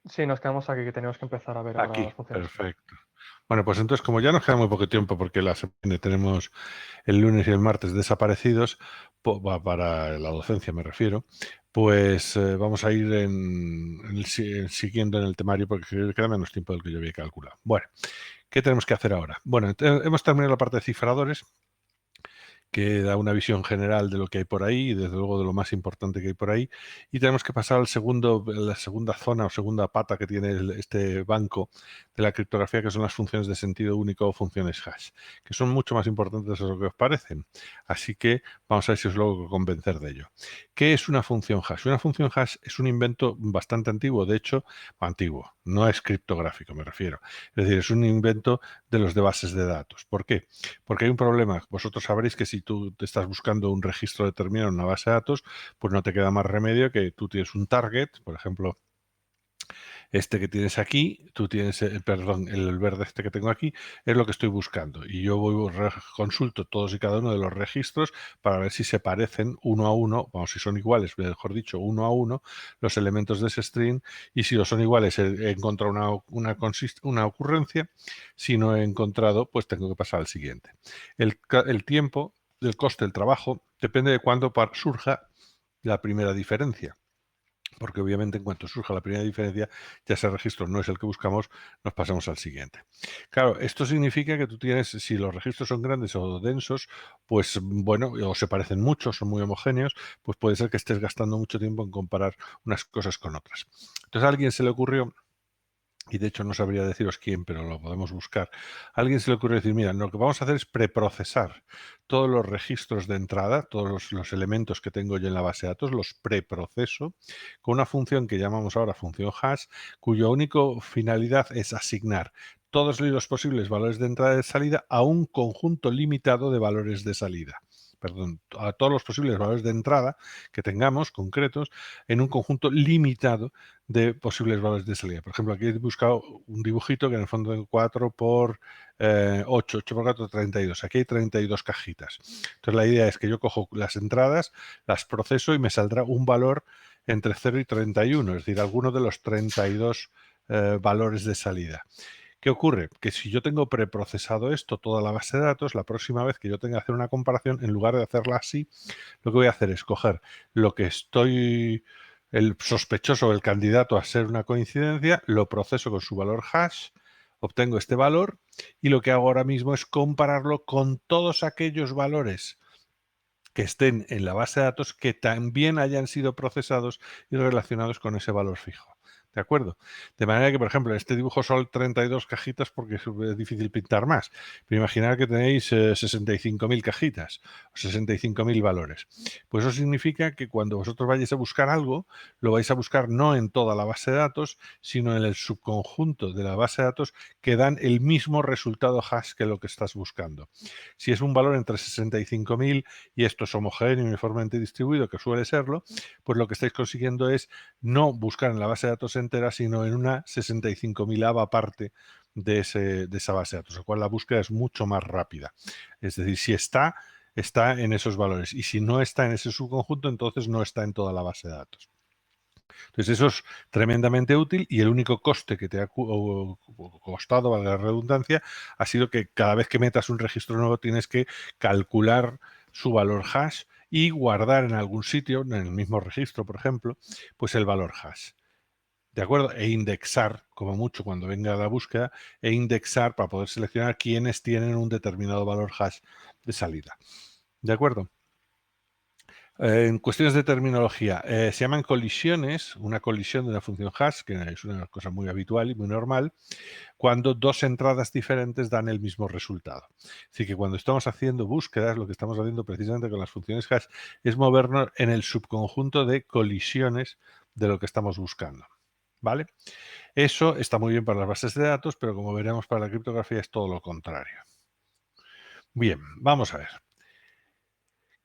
Sí, nos quedamos aquí, que tenemos que empezar a ver ahora Aquí, las funciones. perfecto. Bueno, pues entonces, como ya nos queda muy poco tiempo, porque la semana que viene tenemos el lunes y el martes desaparecidos, para la docencia me refiero, pues vamos a ir siguiendo en el temario, porque queda menos tiempo del que yo había calculado. Bueno, ¿qué tenemos que hacer ahora? Bueno, hemos terminado la parte de cifradores, que da una visión general de lo que hay por ahí y desde luego de lo más importante que hay por ahí. Y tenemos que pasar la segunda zona o segunda pata que tiene este banco de la criptografía, que son las funciones de sentido único o funciones hash, que son mucho más importantes de lo que os parecen. Así que vamos a ver si os logro convencer de ello. ¿Qué es una función hash? Una función hash es un invento bastante antiguo, de hecho, antiguo, no es criptográfico, me refiero. Es decir, es un invento de los de bases de datos. ¿Por qué? Porque hay un problema. Vosotros sabréis que si tú te estás buscando un registro determinado en una base de datos, pues no te queda más remedio que tú tienes un target, por ejemplo, este que tienes aquí, tú tienes, perdón, el verde este que tengo aquí, es lo que estoy buscando. Y yo consulto todos y cada uno de los registros para ver si se parecen uno a uno, vamos, si son iguales, mejor dicho, uno a uno, los elementos de ese string, y si no son iguales, he encontrado una ocurrencia. Si no he encontrado, pues tengo que pasar al siguiente. El tiempo, el coste del trabajo, depende de cuándo surja la primera diferencia. Porque obviamente en cuanto surja la primera diferencia, ya ese registro no es el que buscamos, nos pasamos al siguiente. Claro, esto significa que tú tienes, si los registros son grandes o densos, pues bueno, o se parecen mucho, son muy homogéneos, pues puede ser que estés gastando mucho tiempo en comparar unas cosas con otras. Entonces a alguien se le ocurrió, y de hecho no sabría deciros quién, pero lo podemos buscar. A alguien se le ocurre decir, mira, lo que vamos a hacer es preprocesar todos los registros de entrada, todos los elementos que tengo yo en la base de datos, los preproceso con una función que llamamos ahora función hash, cuya única finalidad es asignar todos los posibles valores de entrada y de salida a un conjunto limitado de valores de salida. Perdón, a todos los posibles valores de entrada que tengamos concretos en un conjunto limitado de posibles valores de salida. Por ejemplo, aquí he buscado un dibujito que en el fondo es 4 por 8, 8 por 4, 32. Aquí hay 32 cajitas. Entonces la idea es que yo cojo las entradas, las proceso y me saldrá un valor entre 0 y 31, es decir, alguno de los 32 valores de salida. ¿Qué ocurre? Que si yo tengo preprocesado esto, toda la base de datos, la próxima vez que yo tenga que hacer una comparación, en lugar de hacerla así, lo que voy a hacer es coger lo que estoy, el sospechoso o el candidato a ser una coincidencia, lo proceso con su valor hash, obtengo este valor y lo que hago ahora mismo es compararlo con todos aquellos valores que estén en la base de datos que también hayan sido procesados y relacionados con ese valor fijo. ¿De acuerdo? De manera que, por ejemplo, en este dibujo son 32 cajitas porque es difícil pintar más. Pero imaginad que tenéis 65.000 cajitas o 65.000 valores. Pues eso significa que cuando vosotros vayáis a buscar algo, lo vais a buscar no en toda la base de datos, sino en el subconjunto de la base de datos que dan el mismo resultado hash que lo que estás buscando. Si es un valor entre 65.000 y esto es homogéneo y uniformemente distribuido, que suele serlo, pues lo que estáis consiguiendo es no buscar en la base de datos entera, sino en una 65.000ava parte de esa base de datos, lo cual la búsqueda es mucho más rápida. Es decir, si está en esos valores, y si no está en ese subconjunto, entonces no está en toda la base de datos. Entonces eso es tremendamente útil y el único coste que te ha costado, valga la redundancia, ha sido que cada vez que metas un registro nuevo tienes que calcular su valor hash y guardar en algún sitio, en el mismo registro, por ejemplo, pues el valor hash. ¿De acuerdo? E indexar, como mucho cuando venga la búsqueda, e indexar para poder seleccionar quiénes tienen un determinado valor hash de salida. ¿De acuerdo? En cuestiones de terminología, se llaman colisiones, una colisión de una función hash, que es una cosa muy habitual y muy normal, cuando dos entradas diferentes dan el mismo resultado. Así que cuando estamos haciendo búsquedas, lo que estamos haciendo precisamente con las funciones hash es movernos en el subconjunto de colisiones de lo que estamos buscando. ¿Vale? Eso está muy bien para las bases de datos, pero como veremos para la criptografía es todo lo contrario. Bien, vamos a ver.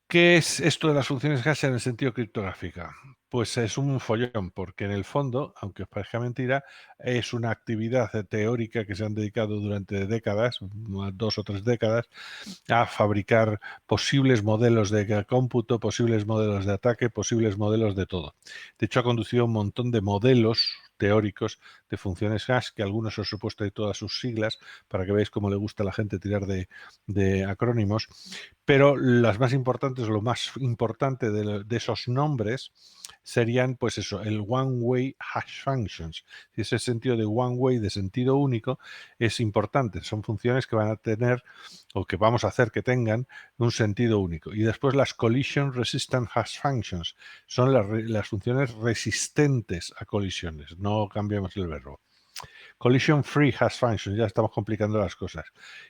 ¿Qué es esto de las funciones hash en el sentido criptográfico? Pues es un follón, porque en el fondo, aunque os parezca mentira, es una actividad teórica que se han dedicado durante décadas, 2 o 3 décadas, a fabricar posibles modelos de cómputo, posibles modelos de ataque, posibles modelos de todo. De hecho, ha conducido a un montón de modelos teóricos de funciones hash, que algunos os he puesto ahí todas sus siglas, para que veáis cómo le gusta a la gente tirar de acrónimos. Pero las más importantes, lo más importante de esos nombres serían, pues eso, el one-way hash functions. Y ese sentido de one-way, de sentido único, es importante. Son funciones que van a tener, o que vamos a hacer que tengan, un sentido único. Y después las collision resistant hash functions. Son las funciones resistentes a colisiones. No cambiamos el verbo. Collision Free Hash Functions, ya estamos complicando las cosas.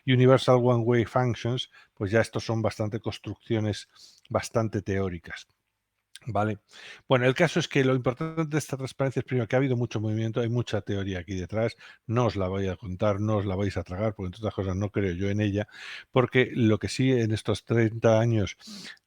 Universal One Way Functions, pues ya estos son bastante construcciones bastante teóricas. Vale. Bueno, el caso es que lo importante de esta transparencia es primero que ha habido mucho movimiento, hay mucha teoría aquí detrás, no os la voy a contar, no os la vais a tragar, porque entre otras cosas no creo yo en ella, porque lo que sí en estos 30 años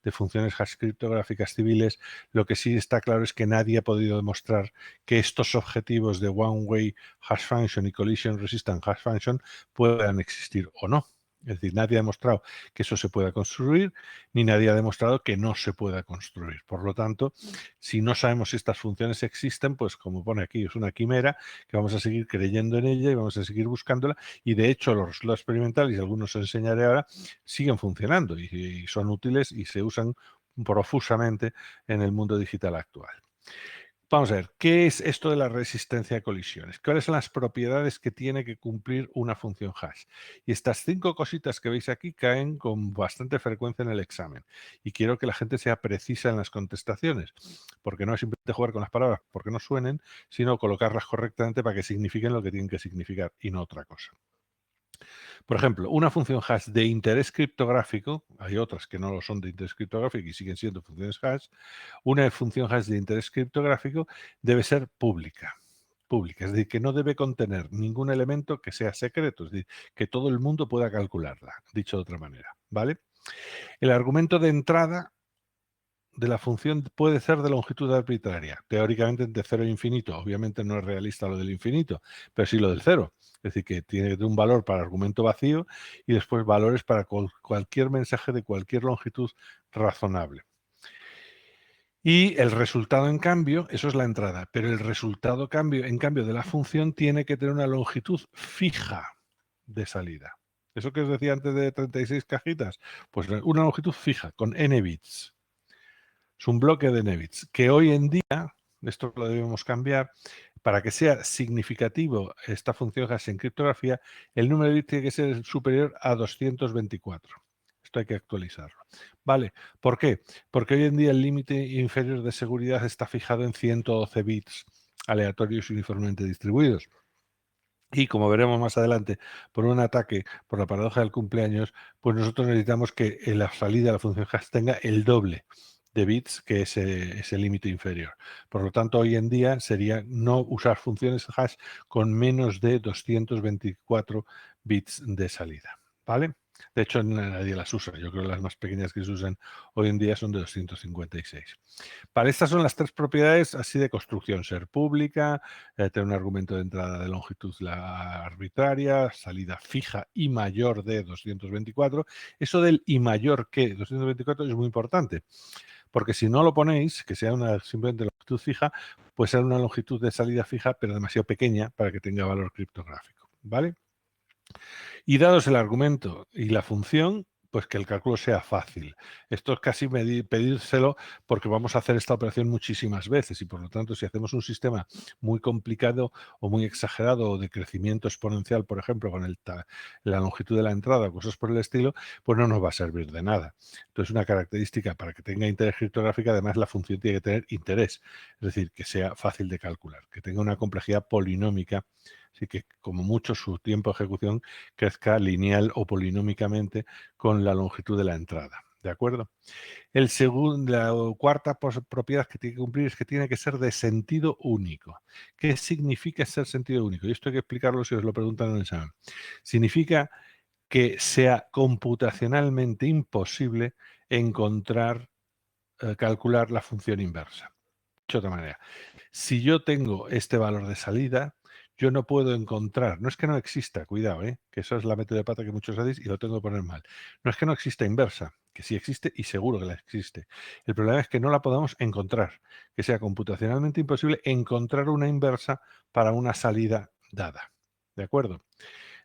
de funciones hash criptográficas civiles, lo que sí está claro es que nadie ha podido demostrar que estos objetivos de one-way hash function y collision resistant hash function puedan existir o no. Es decir, nadie ha demostrado que eso se pueda construir, ni nadie ha demostrado que no se pueda construir. Por lo tanto, si no sabemos si estas funciones existen, pues como pone aquí, es una quimera que vamos a seguir creyendo en ella y vamos a seguir buscándola. Y de hecho, los resultados experimentales, y algunos os enseñaré ahora, siguen funcionando y son útiles y se usan profusamente en el mundo digital actual. Vamos a ver, ¿qué es esto de la resistencia a colisiones? ¿Cuáles son las propiedades que tiene que cumplir una función hash? Y estas 5 cositas que veis aquí caen con bastante frecuencia en el examen. Y quiero que la gente sea precisa en las contestaciones, porque no es simplemente jugar con las palabras porque no suenen, sino colocarlas correctamente para que signifiquen lo que tienen que significar y no otra cosa. Por ejemplo, una función hash de interés criptográfico, hay otras que no lo son de interés criptográfico y siguen siendo funciones hash, una función hash de interés criptográfico debe ser pública. Pública, es decir, que no debe contener ningún elemento que sea secreto, es decir, que todo el mundo pueda calcularla, dicho de otra manera, ¿vale? El argumento de entrada de la función puede ser de longitud arbitraria, teóricamente entre 0 e infinito. Obviamente no es realista lo del infinito, pero sí lo del 0. Es decir, que tiene un valor para argumento vacío y después valores para cualquier mensaje de cualquier longitud razonable. Y el resultado, en cambio, eso es la entrada, pero el resultado, en cambio, de la función tiene que tener una longitud fija de salida. ¿Eso que os decía antes de 36 cajitas? Pues una longitud fija, con n bits. Es un bloque de n bits, que hoy en día, esto lo debemos cambiar, para que sea significativo esta función hash en criptografía, el número de bits tiene que ser superior a 224. Esto hay que actualizarlo. Vale, ¿por qué? Porque hoy en día el límite inferior de seguridad está fijado en 112 bits aleatorios y uniformemente distribuidos. Y como veremos más adelante, por un ataque, por la paradoja del cumpleaños, pues nosotros necesitamos que en la salida de la función hash tenga el doble de bits que ese límite inferior. Por lo tanto, hoy en día sería no usar funciones hash con menos de 224 bits de salida. ¿Vale? De hecho, nadie las usa. Yo creo que las más pequeñas que se usan hoy en día son de 256. Vale, estas son las 3 propiedades así de construcción. Ser pública, tener un argumento de entrada de longitud arbitraria, salida fija y mayor de 224. Eso del y mayor que 224 es muy importante, porque si no lo ponéis, que sea una simplemente longitud fija, puede ser una longitud de salida fija, pero demasiado pequeña para que tenga valor criptográfico. ¿Vale? Y dados el argumento y la función, pues que el cálculo sea fácil. Esto es casi pedírselo porque vamos a hacer esta operación muchísimas veces y por lo tanto si hacemos un sistema muy complicado o muy exagerado o de crecimiento exponencial, por ejemplo, con la longitud de la entrada o cosas por el estilo, pues no nos va a servir de nada. Entonces una característica para que tenga interés criptográfica, además la función tiene que tener interés, es decir, que sea fácil de calcular, que tenga una complejidad polinómica, así que como mucho su tiempo de ejecución crezca lineal o polinómicamente con la longitud de la entrada. ¿De acuerdo? La cuarta propiedad que tiene que cumplir es que tiene que ser de sentido único. ¿Qué significa ser sentido único? Y esto hay que explicarlo si os lo preguntan en el examen. Significa que sea computacionalmente imposible calcular la función inversa. De otra manera, si yo tengo este valor de salida, yo no puedo encontrar, no es que no exista, cuidado, que eso es la metida de pata que muchos hacéis y lo tengo que poner mal. No es que no exista inversa, que sí existe y seguro que la existe. El problema es que no la podamos encontrar, que sea computacionalmente imposible encontrar una inversa para una salida dada. ¿De acuerdo?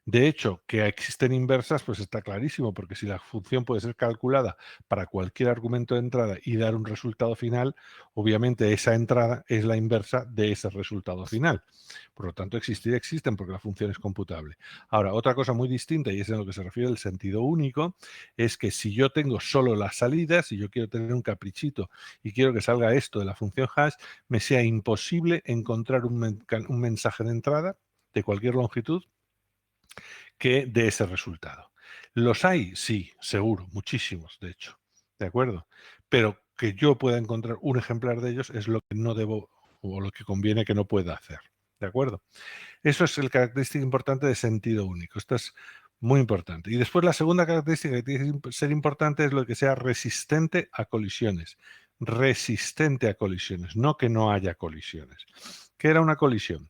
De hecho, que existen inversas, pues está clarísimo, porque si la función puede ser calculada para cualquier argumento de entrada y dar un resultado final, obviamente esa entrada es la inversa de ese resultado final. Por lo tanto, existir existen porque la función es computable. Ahora, otra cosa muy distinta, y es en lo que se refiere el sentido único, es que si yo tengo solo las salidas, si yo quiero tener un caprichito y quiero que salga esto de la función hash, me sea imposible encontrar un mensaje de entrada de cualquier longitud que dé ese resultado. ¿Los hay? Sí, seguro, muchísimos, de hecho. ¿De acuerdo? Pero que yo pueda encontrar un ejemplar de ellos es lo que no debo o lo que conviene que no pueda hacer. ¿De acuerdo? Eso es el característica importante de sentido único. Esto es muy importante. Y después la segunda característica que tiene que ser importante es lo que sea resistente a colisiones. Resistente a colisiones, no que no haya colisiones. ¿Qué era una colisión?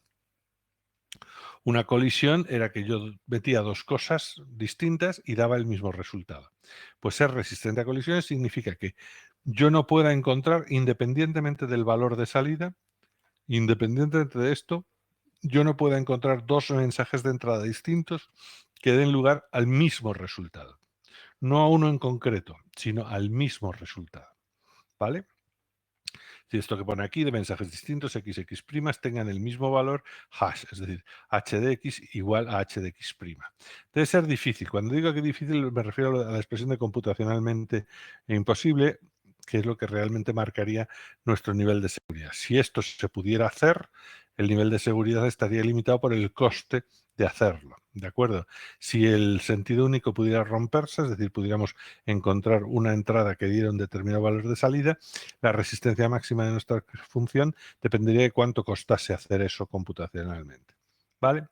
Una colisión era que yo metía dos cosas distintas y daba el mismo resultado. Pues ser resistente a colisiones significa que yo no pueda encontrar, independientemente del valor de salida, independientemente de esto, yo no pueda encontrar dos mensajes de entrada distintos que den lugar al mismo resultado. No a uno en concreto, sino al mismo resultado. ¿Vale? Si esto que pone aquí de mensajes distintos, XX' tengan el mismo valor hash, es decir, h de x igual a h de x'. Debe ser difícil. Cuando digo que difícil me refiero a la expresión de computacionalmente imposible, que es lo que realmente marcaría nuestro nivel de seguridad. Si esto se pudiera hacer, el nivel de seguridad estaría limitado por el coste de hacerlo. ¿De acuerdo? Si el sentido único pudiera romperse, es decir, pudiéramos encontrar una entrada que diera un determinado valor de salida, la resistencia máxima de nuestra función dependería de cuánto costase hacer eso computacionalmente. ¿Vale?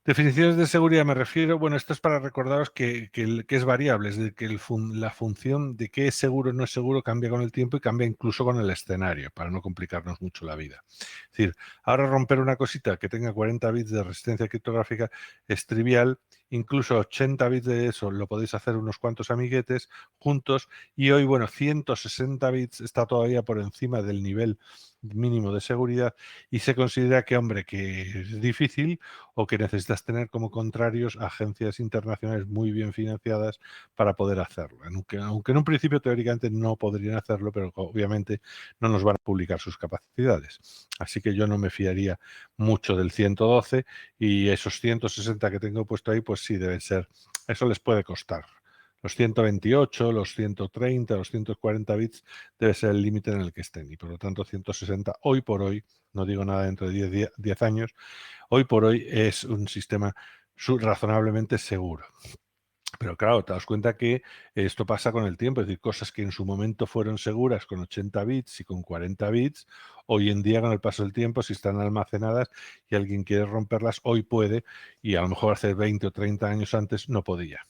Definiciones de seguridad me refiero, bueno, esto es para recordaros que es variable, es decir, que la función de qué es seguro o no es seguro cambia con el tiempo y cambia incluso con el escenario, para no complicarnos mucho la vida. Es decir, ahora romper una cosita que tenga 40 bits de resistencia criptográfica es trivial, incluso 80 bits de eso lo podéis hacer unos cuantos amiguetes juntos y hoy, bueno, 160 bits está todavía por encima del nivel mínimo de seguridad y se considera que, hombre, que es difícil o que necesitas tener como contrarios agencias internacionales muy bien financiadas para poder hacerlo. Aunque en un principio teóricamente no podrían hacerlo, pero obviamente no nos van a publicar sus capacidades. Así que yo no me fiaría mucho del 112 y esos 160 que tengo puesto ahí, pues sí, deben ser, eso les puede costar. Los 128, los 130, los 140 bits debe ser el límite en el que estén y por lo tanto 160 hoy por hoy, no digo nada dentro de 10 años, hoy por hoy es un sistema razonablemente seguro. Pero claro, te das cuenta que esto pasa con el tiempo, es decir, cosas que en su momento fueron seguras con 80 bits y con 40 bits, hoy en día con el paso del tiempo, si están almacenadas y alguien quiere romperlas, hoy puede y a lo mejor hace 20 o 30 años antes no podía.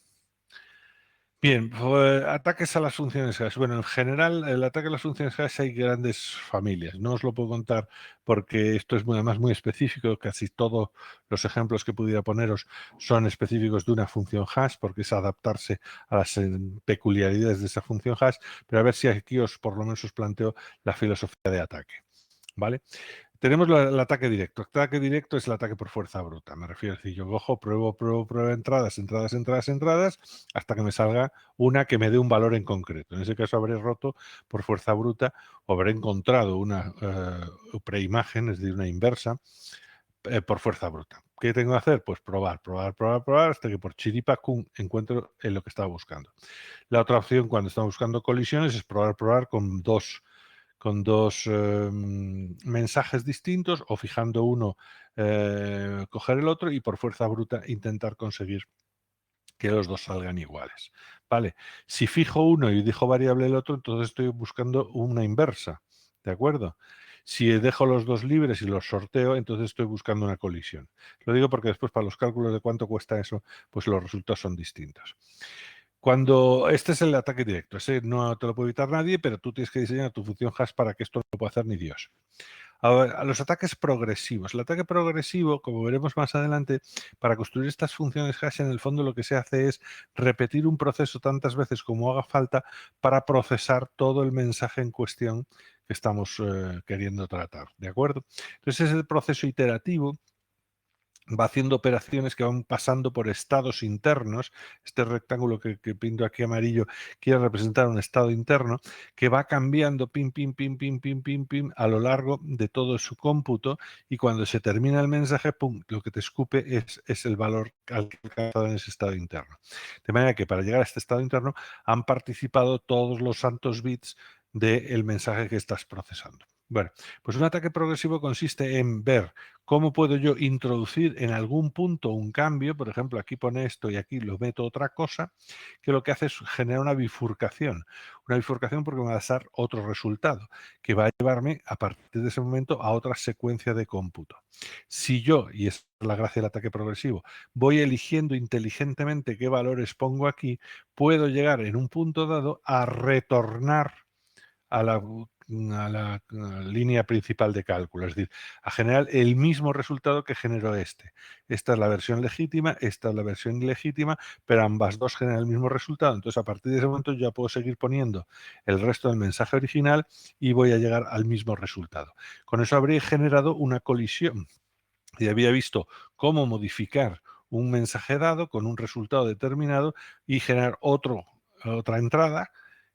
Bien, pues, ataques a las funciones hash. Bueno, en general, el ataque a las funciones hash hay grandes familias. No os lo puedo contar porque esto es además muy específico. Casi todos los ejemplos que pudiera poneros son específicos de una función hash porque es adaptarse a las peculiaridades de esa función hash. Pero a ver si aquí por lo menos os planteo la filosofía de ataque. ¿Vale? Tenemos el ataque directo. El ataque directo es el ataque por fuerza bruta. Me refiero a decir, yo cojo, pruebo entradas, hasta que me salga una que me dé un valor en concreto. En ese caso habré roto por fuerza bruta o habré encontrado una preimagen, es decir, una inversa, por fuerza bruta. ¿Qué tengo que hacer? Pues probar, hasta que por chiripacum encuentro en lo que estaba buscando. La otra opción cuando estamos buscando colisiones es probar con dos mensajes distintos o fijando uno, coger el otro y por fuerza bruta intentar conseguir que los dos salgan iguales. Vale, si fijo uno y dejo variable el otro, entonces estoy buscando una inversa, ¿de acuerdo? Si dejo los dos libres y los sorteo, entonces estoy buscando una colisión. Lo digo porque después para los cálculos de cuánto cuesta eso, pues los resultados son distintos. Cuando este es el ataque directo, ese no te lo puede evitar nadie, pero tú tienes que diseñar tu función hash para que esto no lo pueda hacer ni Dios. A los ataques progresivos. El ataque progresivo, como veremos más adelante, para construir estas funciones hash, en el fondo lo que se hace es repetir un proceso tantas veces como haga falta para procesar todo el mensaje en cuestión que estamos queriendo tratar. ¿De acuerdo? Entonces es el proceso iterativo, va haciendo operaciones que van pasando por estados internos. Este rectángulo que pinto aquí amarillo quiere representar un estado interno que va cambiando pim, pim, pim, pim, pim, pim, pim a lo largo de todo su cómputo, y cuando se termina el mensaje, pum, lo que te escupe es el valor alcanzado en ese estado interno. De manera que para llegar a este estado interno han participado todos los santos bits del mensaje que estás procesando. Bueno, pues un ataque progresivo consiste en ver cómo puedo yo introducir en algún punto un cambio. Por ejemplo, aquí pone esto y aquí lo meto otra cosa, que lo que hace es generar una bifurcación. Una bifurcación porque me va a dar otro resultado, que va a llevarme a partir de ese momento a otra secuencia de cómputo. Si yo, y es la gracia del ataque progresivo, voy eligiendo inteligentemente qué valores pongo aquí, puedo llegar en un punto dado a retornar a la línea principal de cálculo, es decir, a generar el mismo resultado que generó este. Esta es la versión legítima, esta es la versión ilegítima, pero ambas dos generan el mismo resultado. Entonces, a partir de ese momento ya puedo seguir poniendo el resto del mensaje original y voy a llegar al mismo resultado. Con eso habría generado una colisión y había visto cómo modificar un mensaje dado con un resultado determinado y generar otra entrada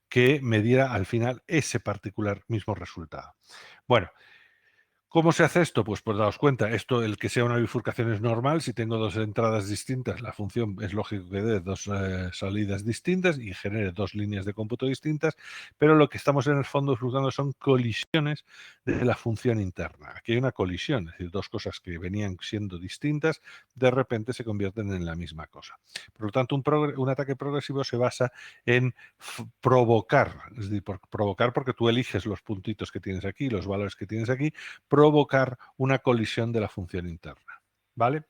que me diera al final ese particular mismo resultado. Bueno, ¿cómo se hace esto? Pues daos cuenta, esto, el que sea una bifurcación es normal. Si tengo dos entradas distintas, la función es lógico que dé dos salidas distintas y genere dos líneas de cómputo distintas, pero lo que estamos en el fondo buscando son colisiones de la función interna. Aquí hay una colisión, es decir, dos cosas que venían siendo distintas, de repente se convierten en la misma cosa. Por lo tanto, un ataque progresivo se basa en provocar, es decir, provocar porque tú eliges los puntitos que tienes aquí, los valores que tienes aquí, provocar una colisión de la función interna, ¿vale?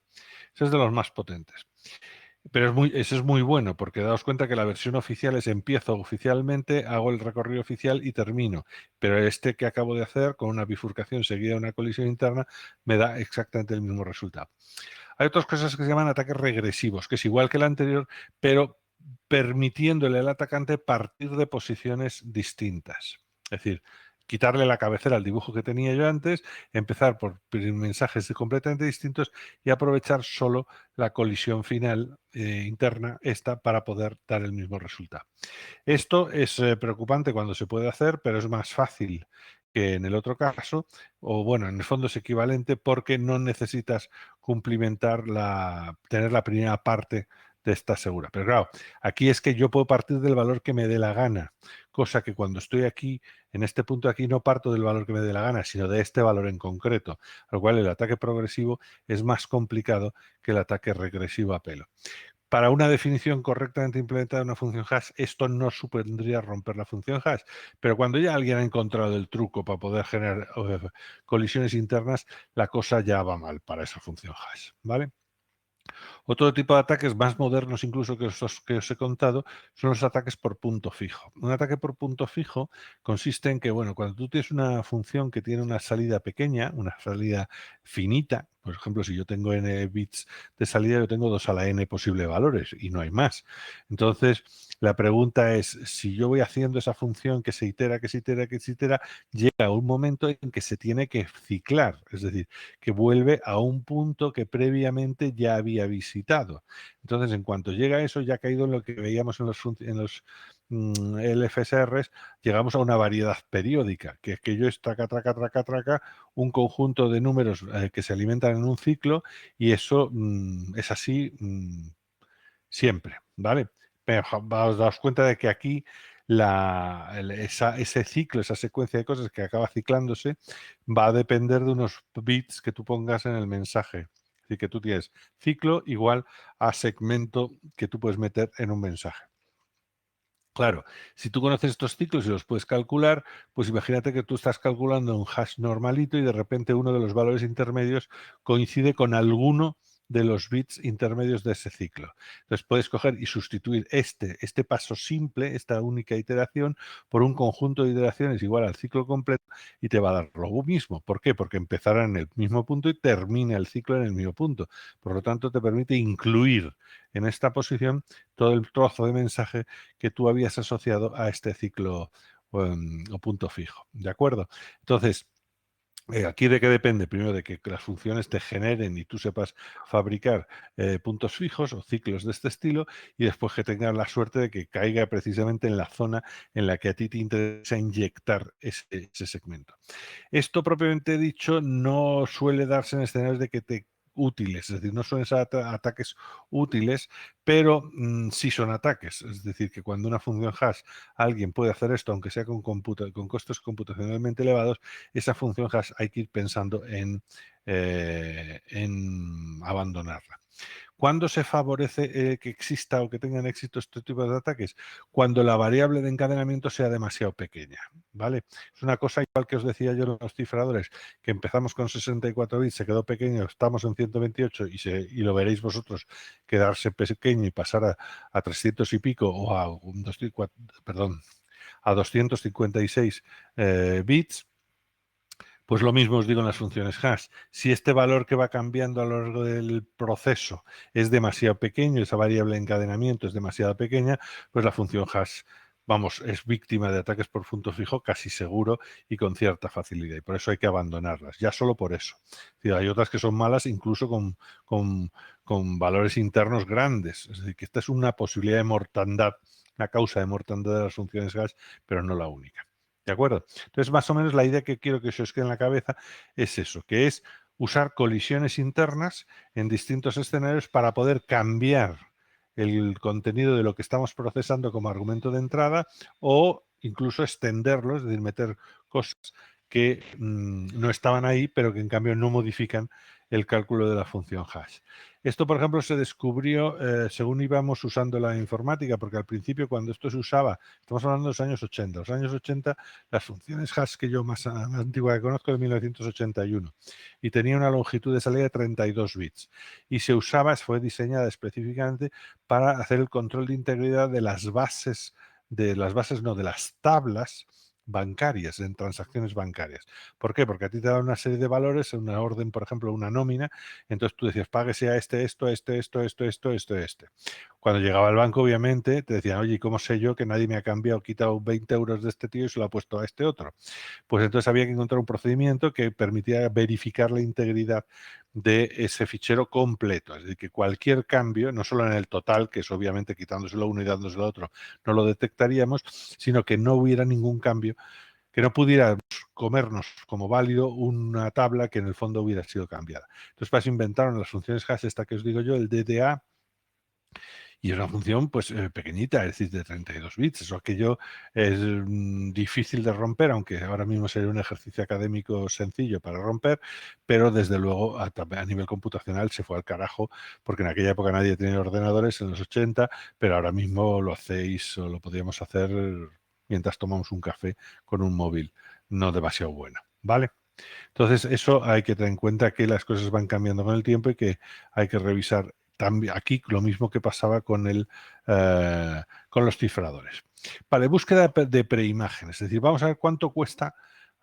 Ese es de los más potentes. Pero ese es muy bueno, porque daos cuenta que la versión oficial es: empiezo oficialmente, hago el recorrido oficial y termino. Pero este que acabo de hacer, con una bifurcación seguida de una colisión interna, me da exactamente el mismo resultado. Hay otras cosas que se llaman ataques regresivos, que es igual que el anterior, pero permitiéndole al atacante partir de posiciones distintas. Es decir, quitarle la cabecera al dibujo que tenía yo antes, empezar por mensajes completamente distintos y aprovechar solo la colisión final interna esta para poder dar el mismo resultado. Esto es preocupante cuando se puede hacer, pero es más fácil que en el otro caso, o bueno, en el fondo es equivalente porque no necesitas tener la primera parte de esta segura. Pero claro, aquí es que yo puedo partir del valor que me dé la gana, cosa que cuando estoy aquí, en este punto aquí, no parto del valor que me dé la gana, sino de este valor en concreto, a lo cual el ataque progresivo es más complicado que el ataque regresivo a pelo. Para una definición correctamente implementada de una función hash, esto no supondría romper la función hash, pero cuando ya alguien ha encontrado el truco para poder generar colisiones internas, la cosa ya va mal para esa función hash, ¿vale? Otro tipo de ataques más modernos, incluso que os he contado, son los ataques por punto fijo. Un ataque por punto fijo consiste en que, bueno, cuando tú tienes una función que tiene una salida pequeña, una salida finita, por ejemplo, si yo tengo n bits de salida, yo tengo 2 a la n posibles valores y no hay más. Entonces, la pregunta es: si yo voy haciendo esa función que se itera, que se itera, que se itera, llega un momento en que se tiene que ciclar, es decir, que vuelve a un punto que previamente ya había visitado. Entonces, en cuanto llega a eso, ya ha caído en lo que veíamos en los LFSRs, llegamos a una variedad periódica, que es que yo es traca, traca, traca, traca, un conjunto de números que se alimentan en un ciclo, y eso es así siempre, ¿vale? Pero os daos cuenta de que aquí ese ciclo, esa secuencia de cosas que acaba ciclándose, va a depender de unos bits que tú pongas en el mensaje. Es decir, que tú tienes ciclo igual a segmento que tú puedes meter en un mensaje. Claro, si tú conoces estos ciclos y los puedes calcular, pues imagínate que tú estás calculando un hash normalito y de repente uno de los valores intermedios coincide con alguno de los bits intermedios de ese ciclo. Entonces puedes coger y sustituir este paso simple, esta única iteración, por un conjunto de iteraciones igual al ciclo completo y te va a dar lo mismo. ¿Por qué? Porque empezará en el mismo punto y termina el ciclo en el mismo punto. Por lo tanto, te permite incluir en esta posición todo el trozo de mensaje que tú habías asociado a este ciclo o punto fijo. ¿De acuerdo? Entonces, aquí de qué depende, primero de que las funciones te generen y tú sepas fabricar puntos fijos o ciclos de este estilo y después que tengas la suerte de que caiga precisamente en la zona en la que a ti te interesa inyectar ese segmento. Esto propiamente dicho no suele darse en escenarios de que te útiles, es decir, no suelen ser ataques útiles, pero sí son ataques. Es decir, que cuando una función hash alguien puede hacer esto, aunque sea con costes computacionalmente elevados, esa función hash hay que ir pensando en abandonarla. ¿Cuándo se favorece que exista o que tengan éxito este tipo de ataques? Cuando la variable de encadenamiento sea demasiado pequeña, ¿vale? Es una cosa igual que os decía yo en los cifradores, que empezamos con 64 bits, se quedó pequeño, estamos en 128 y lo veréis vosotros quedarse pequeño y pasar a 300 y pico o a 256 bits. Pues lo mismo os digo en las funciones hash. Si este valor que va cambiando a lo largo del proceso es demasiado pequeño, esa variable de encadenamiento es demasiado pequeña, pues la función hash, vamos, es víctima de ataques por punto fijo casi seguro y con cierta facilidad. Y por eso hay que abandonarlas, ya solo por eso. Es decir, hay otras que son malas incluso con valores internos grandes. Es decir, que esta es una posibilidad de mortandad, una causa de mortandad de las funciones hash, pero no la única. ¿De acuerdo? Entonces, más o menos la idea que quiero que se os quede en la cabeza es eso, que es usar colisiones internas en distintos escenarios para poder cambiar el contenido de lo que estamos procesando como argumento de entrada o incluso extenderlo, es decir, meter cosas que no estaban ahí, pero que en cambio no modifican el cálculo de la función hash. Esto, por ejemplo, se descubrió según íbamos usando la informática, porque al principio cuando esto se usaba, estamos hablando de los años 80, los años 80 las funciones hash que yo más antigua que conozco es de 1981 y tenía una longitud de salida de 32 bits y se usaba, fue diseñada específicamente para hacer el control de integridad de las bases, de las tablas bancarias, en transacciones bancarias. ¿Por qué? Porque a ti te dan una serie de valores, en una orden, por ejemplo, una nómina, entonces tú decías, páguese a este. Cuando llegaba al banco, obviamente, te decían, oye, ¿cómo sé yo que nadie me ha cambiado, quitado 20 euros de este tío y se lo ha puesto a este otro? Pues entonces había que encontrar un procedimiento que permitiera verificar la integridad de ese fichero completo. Es decir, que cualquier cambio, no solo en el total, que es obviamente quitándoselo uno y dándoselo otro, no lo detectaríamos, sino que no hubiera ningún cambio, que no pudiéramos comernos como válido una tabla que en el fondo hubiera sido cambiada. Entonces, para eso inventaron las funciones hash, esta que os digo yo, el DDA, y es una función pues pequeñita, es decir, de 32 bits. Eso aquello es difícil de romper, aunque ahora mismo sería un ejercicio académico sencillo para romper, pero desde luego a nivel computacional se fue al carajo, porque en aquella época nadie tenía ordenadores en los 80, pero ahora mismo lo hacéis o lo podríamos hacer mientras tomamos un café con un móvil no demasiado bueno, ¿vale? Entonces, eso hay que tener en cuenta que las cosas van cambiando con el tiempo y que hay que revisar también aquí lo mismo que pasaba con los cifradores. Vale, búsqueda de preimágenes. Es decir, vamos a ver cuánto cuesta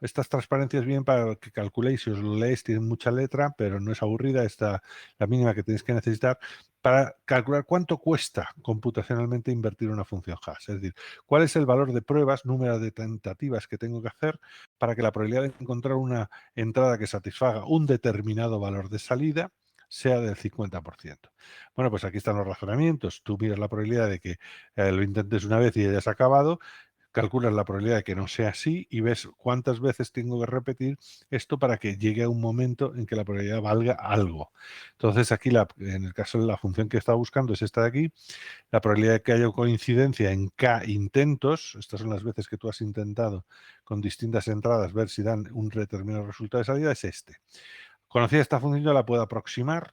estas transparencias bien para que calculéis. Si os lo leéis, tienen mucha letra, pero no es aburrida. Esta la mínima que tenéis que necesitar para calcular cuánto cuesta computacionalmente invertir una función hash. Es decir, cuál es el valor de pruebas, número de tentativas que tengo que hacer para que la probabilidad de encontrar una entrada que satisfaga un determinado valor de salida sea del 50%. Bueno, pues aquí están los razonamientos. Tú miras la probabilidad de que lo intentes una vez y hayas acabado, calculas la probabilidad de que no sea así y ves cuántas veces tengo que repetir esto para que llegue a un momento en que la probabilidad valga algo. Entonces aquí, en el caso de la función que estaba buscando es esta de aquí, la probabilidad de que haya coincidencia en K intentos, estas son las veces que tú has intentado con distintas entradas ver si dan un determinado resultado de salida, es este. Conocida esta función, yo la puedo aproximar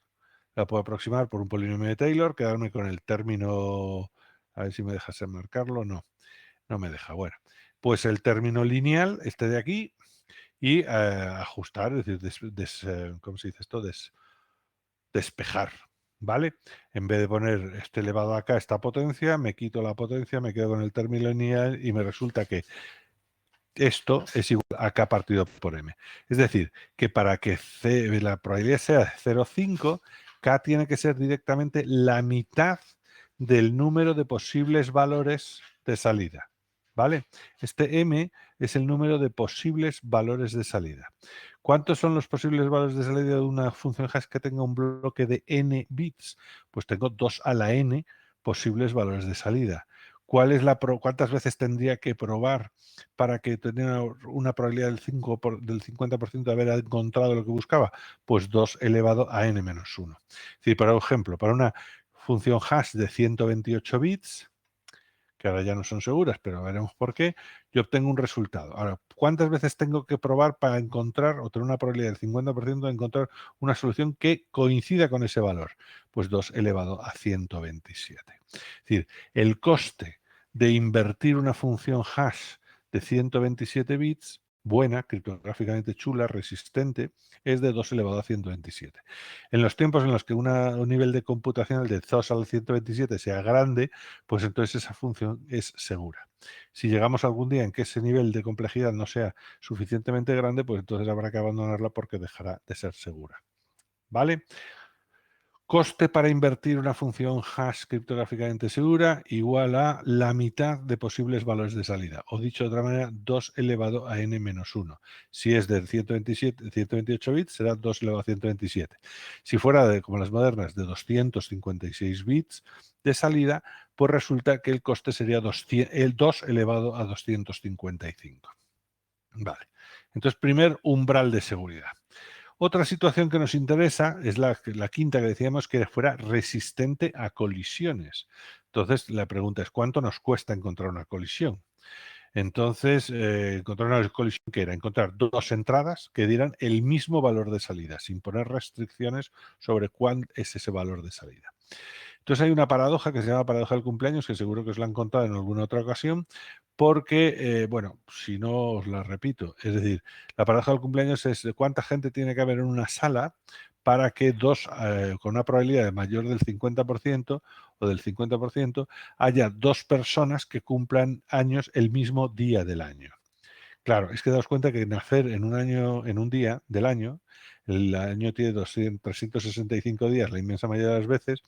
por un polinomio de Taylor, quedarme con el término, a ver si me dejas marcarlo, no me deja, bueno. Pues el término lineal, este de aquí, y ajustar, es decir, ¿cómo se dice esto? despejar, ¿vale? En vez de poner este elevado acá, esta potencia, me quito la potencia, me quedo con el término lineal y me resulta que esto es igual a K partido por M. Es decir, que para que la probabilidad sea 0,5, K tiene que ser directamente la mitad del número de posibles valores de salida. ¿Vale? Este M es el número de posibles valores de salida. ¿Cuántos son los posibles valores de salida de una función hash que tenga un bloque de n bits? Pues tengo 2 a la n posibles valores de salida. ¿Cuántas veces tendría que probar para que tenga una probabilidad del 50% de haber encontrado lo que buscaba? Pues 2 elevado a n menos 1. Es decir, por ejemplo, para una función hash de 128 bits, que ahora ya no son seguras, pero veremos por qué, yo obtengo un resultado. Ahora, ¿cuántas veces tengo que probar para encontrar o tener una probabilidad del 50% de encontrar una solución que coincida con ese valor? Pues 2 elevado a 127. Es decir, el coste de invertir una función hash de 127 bits, buena, criptográficamente chula, resistente, es de 2 elevado a 127. En los tiempos en los que un nivel de computacional de 2 al 127 sea grande, pues entonces esa función es segura. Si llegamos algún día en que ese nivel de complejidad no sea suficientemente grande, pues entonces habrá que abandonarla porque dejará de ser segura. ¿Vale? Coste para invertir una función hash criptográficamente segura igual a la mitad de posibles valores de salida. O dicho de otra manera, 2 elevado a n menos 1. Si es de 128 bits, será 2 elevado a 127. Si fuera como las modernas, de 256 bits de salida, pues resulta que el coste sería el 2 elevado a 255. Vale. Entonces, primer umbral de seguridad. Otra situación que nos interesa es la quinta que decíamos, que fuera resistente a colisiones. Entonces, la pregunta es, ¿cuánto nos cuesta encontrar una colisión? Entonces, encontrar una colisión que era encontrar dos entradas que dieran el mismo valor de salida, sin poner restricciones sobre cuál es ese valor de salida. Entonces hay una paradoja que se llama paradoja del cumpleaños, que seguro que os la han contado en alguna otra ocasión, porque, bueno, si no os la repito, es decir, la paradoja del cumpleaños es de cuánta gente tiene que haber en una sala para que con una probabilidad de mayor del 50% o del 50%, haya dos personas que cumplan años el mismo día del año. Claro, es que daos cuenta que nacer en un año, en un día del año, el año tiene 365 días, la inmensa mayoría de las veces,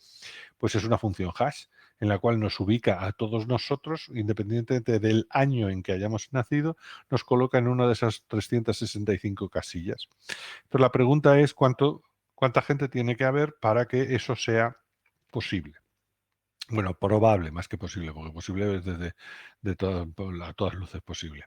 pues es una función hash en la cual nos ubica a todos nosotros, independientemente del año en que hayamos nacido, nos coloca en una de esas 365 casillas. Entonces la pregunta es cuánta gente tiene que haber para que eso sea posible. Bueno, probable más que posible, porque posible es a todas luces posible.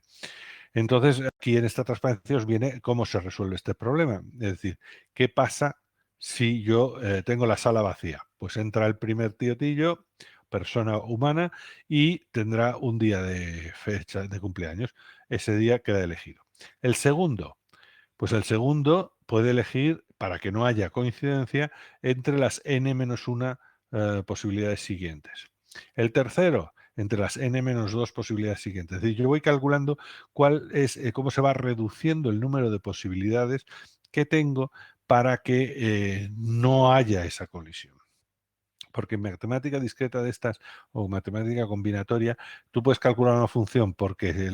Entonces, aquí en esta transparencia os viene cómo se resuelve este problema. Es decir, ¿qué pasa si yo tengo la sala vacía? Pues entra el primer tío-tillo, persona humana, y tendrá un día de fecha de cumpleaños. Ese día queda elegido. El segundo, pues el segundo puede elegir, para que no haya coincidencia, entre las n-1 posibilidades siguientes. El tercero, entre las n-2 posibilidades siguientes. Es decir, yo voy calculando cómo se va reduciendo el número de posibilidades que tengo para que no haya esa colisión. Porque en matemática discreta de estas o matemática combinatoria, tú puedes calcular una función porque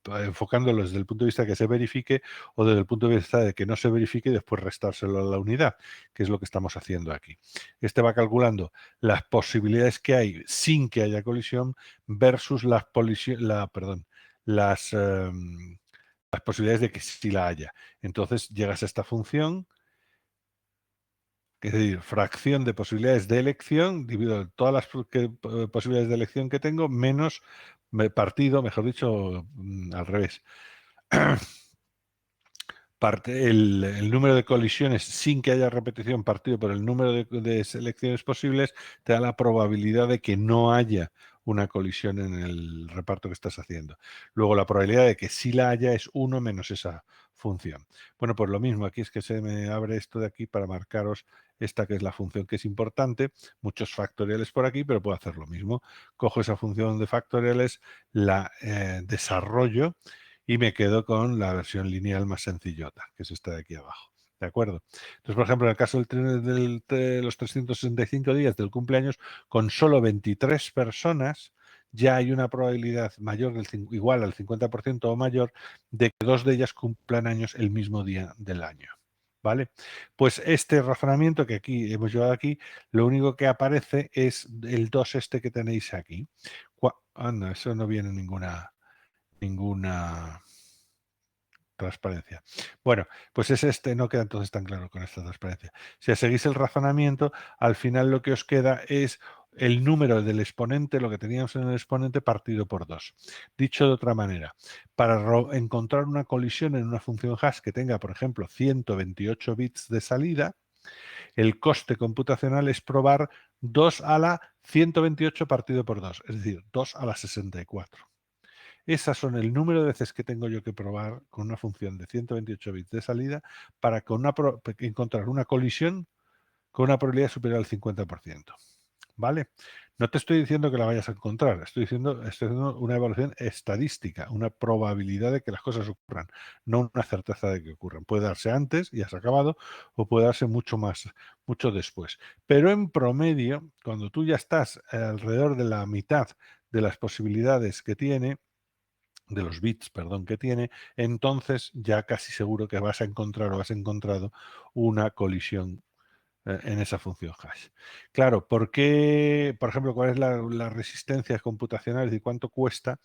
enfocándolo desde el punto de vista de que se verifique o desde el punto de vista de que no se verifique y después restárselo a la unidad, que es lo que estamos haciendo aquí. Este va calculando las posibilidades que hay sin que haya colisión versus las posibilidades de que sí la haya. Entonces llegas a esta función, es decir, fracción de posibilidades de elección dividido todas las posibilidades de elección que tengo menos partido, mejor dicho, al revés. El número de colisiones sin que haya repetición partido por el número de selecciones posibles te da la probabilidad de que no haya una colisión en el reparto que estás haciendo. Luego la probabilidad de que sí la haya es 1 menos esa función. Bueno, pues lo mismo, aquí es que se me abre esto de aquí para marcaros esta que es la función que es importante, muchos factoriales por aquí, pero puedo hacer lo mismo. Cojo esa función de factoriales, la desarrollo y me quedo con la versión lineal más sencillota, que es esta de aquí abajo. ¿De acuerdo? Entonces, por ejemplo, en el caso de los 365 días del cumpleaños, con solo 23 personas, ya hay una probabilidad mayor igual al 50% o mayor de que 2 de ellas cumplan años el mismo día del año. ¿Vale? Pues este razonamiento que aquí hemos llevado aquí, lo único que aparece es el 2 este que tenéis aquí. No, eso no viene ninguna transparencia. Bueno, pues es este, no queda entonces tan claro con esta transparencia. Si seguís el razonamiento, al final lo que os queda es el número del exponente, lo que teníamos en el exponente, partido por 2. Dicho de otra manera, para encontrar una colisión en una función hash que tenga, por ejemplo, 128 bits de salida, el coste computacional es probar 2 a la 128 partido por 2, es decir, 2 a la 64. Esas son el número de veces que tengo yo que probar con una función de 128 bits de salida para encontrar una colisión con una probabilidad superior al 50%. ¿Vale? No te estoy diciendo que la vayas a encontrar, estoy haciendo una evaluación estadística, una probabilidad de que las cosas ocurran, no una certeza de que ocurran. Puede darse antes y has acabado, o puede darse mucho después. Pero en promedio, cuando tú ya estás alrededor de la mitad de las posibilidades que tiene, de los bits, perdón, que tiene, entonces ya casi seguro que vas a encontrar o has encontrado una colisión en esa función hash. Claro, ¿por qué, por ejemplo, cuál es la resistencia computacional? Es decir, ¿cuánto cuesta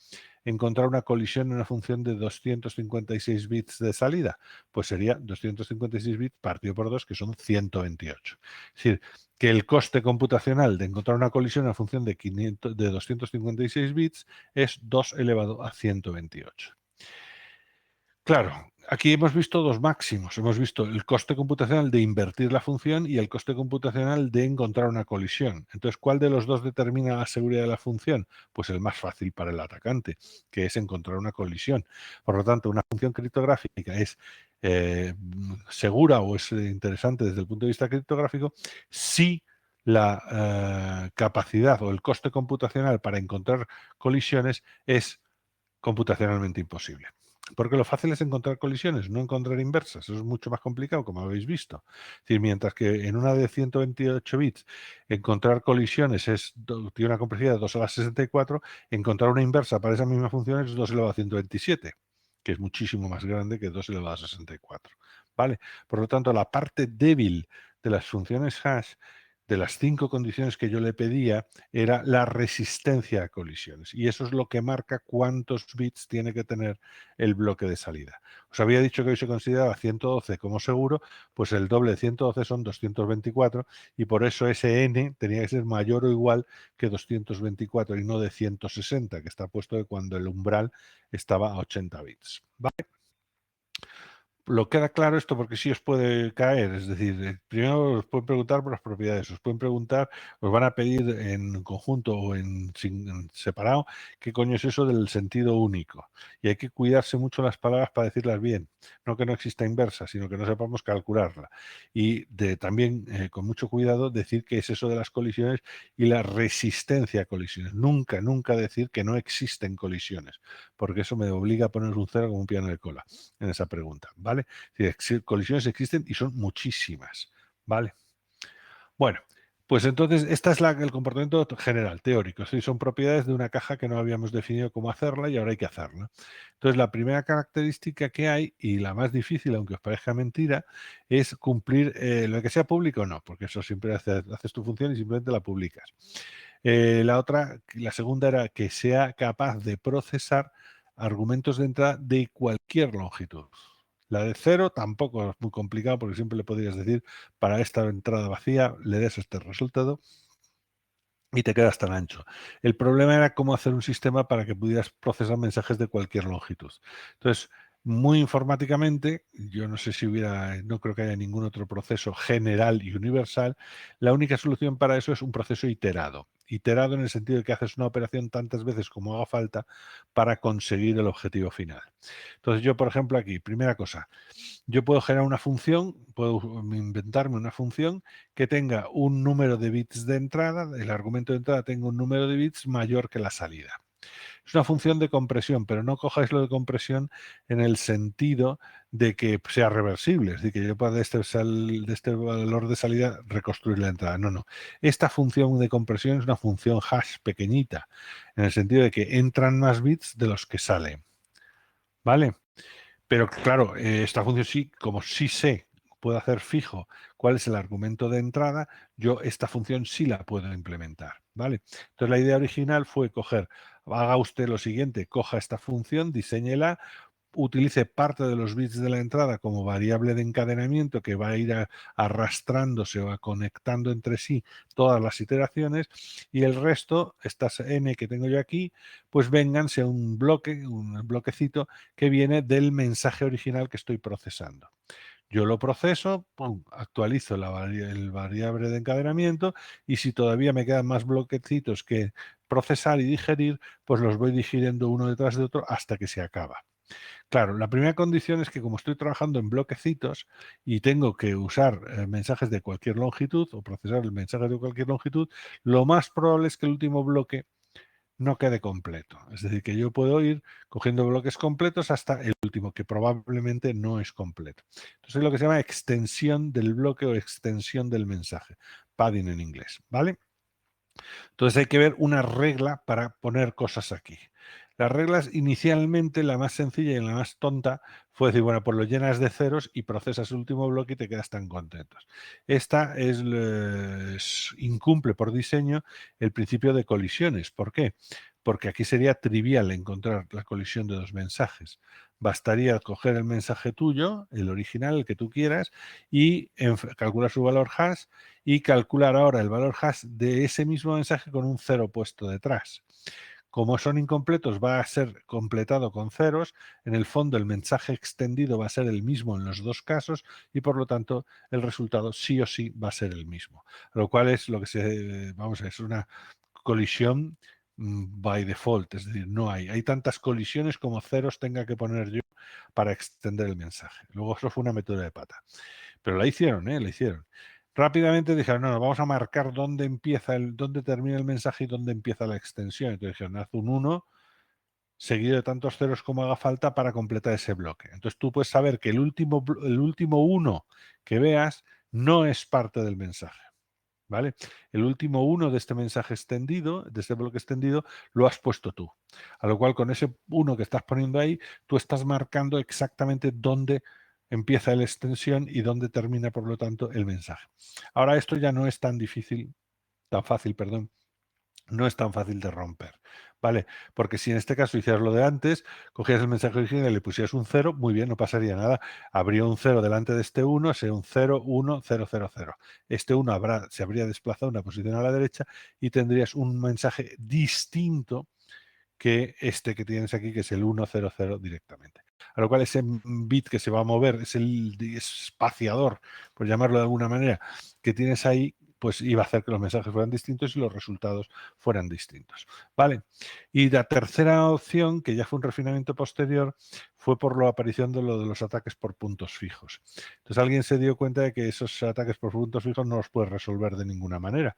encontrar una colisión en una función de 256 bits de salida? Pues sería 256 bits partido por 2, que son 128. Es decir, que el coste computacional de encontrar una colisión en una función de 256 bits es 2 elevado a 128. Claro, aquí hemos visto dos máximos. Hemos visto el coste computacional de invertir la función y el coste computacional de encontrar una colisión. Entonces, ¿cuál de los dos determina la seguridad de la función? Pues el más fácil para el atacante, que es encontrar una colisión. Por lo tanto, una función criptográfica es segura o es interesante desde el punto de vista criptográfico si la capacidad o el coste computacional para encontrar colisiones es computacionalmente imposible. Porque lo fácil es encontrar colisiones, no encontrar inversas. Eso es mucho más complicado, como habéis visto. Es decir, mientras que en una de 128 bits encontrar colisiones tiene una complejidad de 2 a la 64, encontrar una inversa para esa misma función es 2 elevado a 127, que es muchísimo más grande que 2 elevado a 64. ¿Vale? Por lo tanto, la parte débil de las funciones hash, de las 5 condiciones que yo le pedía, era la resistencia a colisiones. Y eso es lo que marca cuántos bits tiene que tener el bloque de salida. Os había dicho que hoy se consideraba 112 como seguro, pues el doble de 112 son 224 y por eso ese n tenía que ser mayor o igual que 224 y no de 160, que está puesto de cuando el umbral estaba a 80 bits. ¿Vale? Lo queda claro esto porque sí os puede caer, es decir, primero os pueden preguntar por las propiedades, os pueden preguntar, os van a pedir en conjunto o en separado qué coño es eso del sentido único. Y hay que cuidarse mucho las palabras para decirlas bien, no que no exista inversa, sino que no sepamos calcularla. Y también con mucho cuidado decir qué es eso de las colisiones y la resistencia a colisiones. Nunca, nunca decir que no existen colisiones, porque eso me obliga a poner un cero como un piano de cola en esa pregunta, ¿vale? Colisiones existen y son muchísimas, ¿vale? Bueno, pues entonces este es el comportamiento general, teórico. Son propiedades de una caja que no habíamos definido cómo hacerla y ahora hay que hacerla. Entonces la primera característica que hay, y la más difícil, aunque os parezca mentira, es cumplir lo que sea público o no, porque eso siempre haces tu función y simplemente la publicas. La segunda era que sea capaz de procesar argumentos de entrada de cualquier longitud. La de 0 tampoco es muy complicado porque siempre le podrías decir para esta entrada vacía le des este resultado y te quedas tan ancho. El problema era cómo hacer un sistema para que pudieras procesar mensajes de cualquier longitud. Entonces, muy informáticamente, yo no sé si no creo que haya ningún otro proceso general y universal. La única solución para eso es un proceso iterado. Iterado en el sentido de que haces una operación tantas veces como haga falta para conseguir el objetivo final. Entonces, yo, por ejemplo, aquí, primera cosa, yo puedo generar una función, puedo inventarme una función que tenga un número de bits de entrada, el argumento de entrada tenga un número de bits mayor que la salida. Es una función de compresión, pero no cojáis lo de compresión en el sentido de que sea reversible, es decir, que yo pueda de este valor de salida reconstruir la entrada. No, no. Esta función de compresión es una función hash pequeñita, en el sentido de que entran más bits de los que salen. ¿Vale? Pero claro, esta función sí, como sí sé, puedo hacer fijo cuál es el argumento de entrada, yo esta función sí la puedo implementar, ¿vale? Entonces la idea original fue haga usted lo siguiente, coja esta función, diséñela, utilice parte de los bits de la entrada como variable de encadenamiento que va a ir arrastrándose o conectando entre sí todas las iteraciones, y el resto, estas n que tengo yo aquí, pues vénganse a un bloquecito que viene del mensaje original que estoy procesando. Yo lo proceso, pum, actualizo el variable de encadenamiento, y si todavía me quedan más bloquecitos que procesar y digerir, pues los voy digiriendo uno detrás de otro hasta que se acaba. Claro, la primera condición es que como estoy trabajando en bloquecitos y tengo que usar mensajes de cualquier longitud o procesar el mensaje de cualquier longitud, lo más probable es que el último bloque no quede completo. Es decir, que yo puedo ir cogiendo bloques completos hasta el último, que probablemente no es completo. Entonces es lo que se llama extensión del bloque o extensión del mensaje, padding en inglés, ¿vale? Entonces hay que ver una regla para poner cosas aquí. Las reglas inicialmente, la más sencilla y la más tonta, fue decir, bueno, pues lo llenas de ceros y procesas el último bloque y te quedas tan contentos. Esta incumple por diseño el principio de colisiones. ¿Por qué? Porque aquí sería trivial encontrar la colisión de dos mensajes. Bastaría coger el mensaje tuyo, el original, el que tú quieras, y calcular su valor hash y calcular ahora el valor hash de ese mismo mensaje con un cero puesto detrás. Como son incompletos, va a ser completado con ceros. En el fondo, el mensaje extendido va a ser el mismo en los dos casos y, por lo tanto, el resultado sí o sí va a ser el mismo. Lo cual es lo que es una colisión by default, es decir, no hay tantas colisiones como ceros tenga que poner yo para extender el mensaje. Luego eso fue una metedura de pata. Pero la hicieron, ¿eh? La hicieron. Rápidamente dijeron, no, vamos a marcar dónde termina el mensaje y dónde empieza la extensión. Entonces dijeron, haz un 1 seguido de tantos ceros como haga falta para completar ese bloque. Entonces tú puedes saber que el último 1 que veas no es parte del mensaje. ¿Vale? El último 1 de este mensaje extendido, de este bloque extendido, lo has puesto tú. A lo cual con ese 1 que estás poniendo ahí, tú estás marcando exactamente dónde empieza la extensión y dónde termina, por lo tanto, el mensaje. Ahora esto ya no es tan fácil, perdón, no es tan fácil de romper, ¿vale? Porque si en este caso hicieras lo de antes, cogías el mensaje original y le pusieras un 0, muy bien, no pasaría nada. Habría un 0 delante de este 1, sería un 0, 1, 0, 0, 0. Este 1 se habría desplazado una posición a la derecha y tendrías un mensaje distinto que este que tienes aquí, que es el 1, 0, 0 directamente. A lo cual ese bit que se va a mover, es el espaciador, por llamarlo de alguna manera, que tienes ahí, pues iba a hacer que los mensajes fueran distintos y los resultados fueran distintos. ¿Vale? Y la tercera opción, que ya fue un refinamiento posterior, fue por la aparición de lo de los ataques por puntos fijos. Entonces alguien se dio cuenta de que esos ataques por puntos fijos no los puedes resolver de ninguna manera,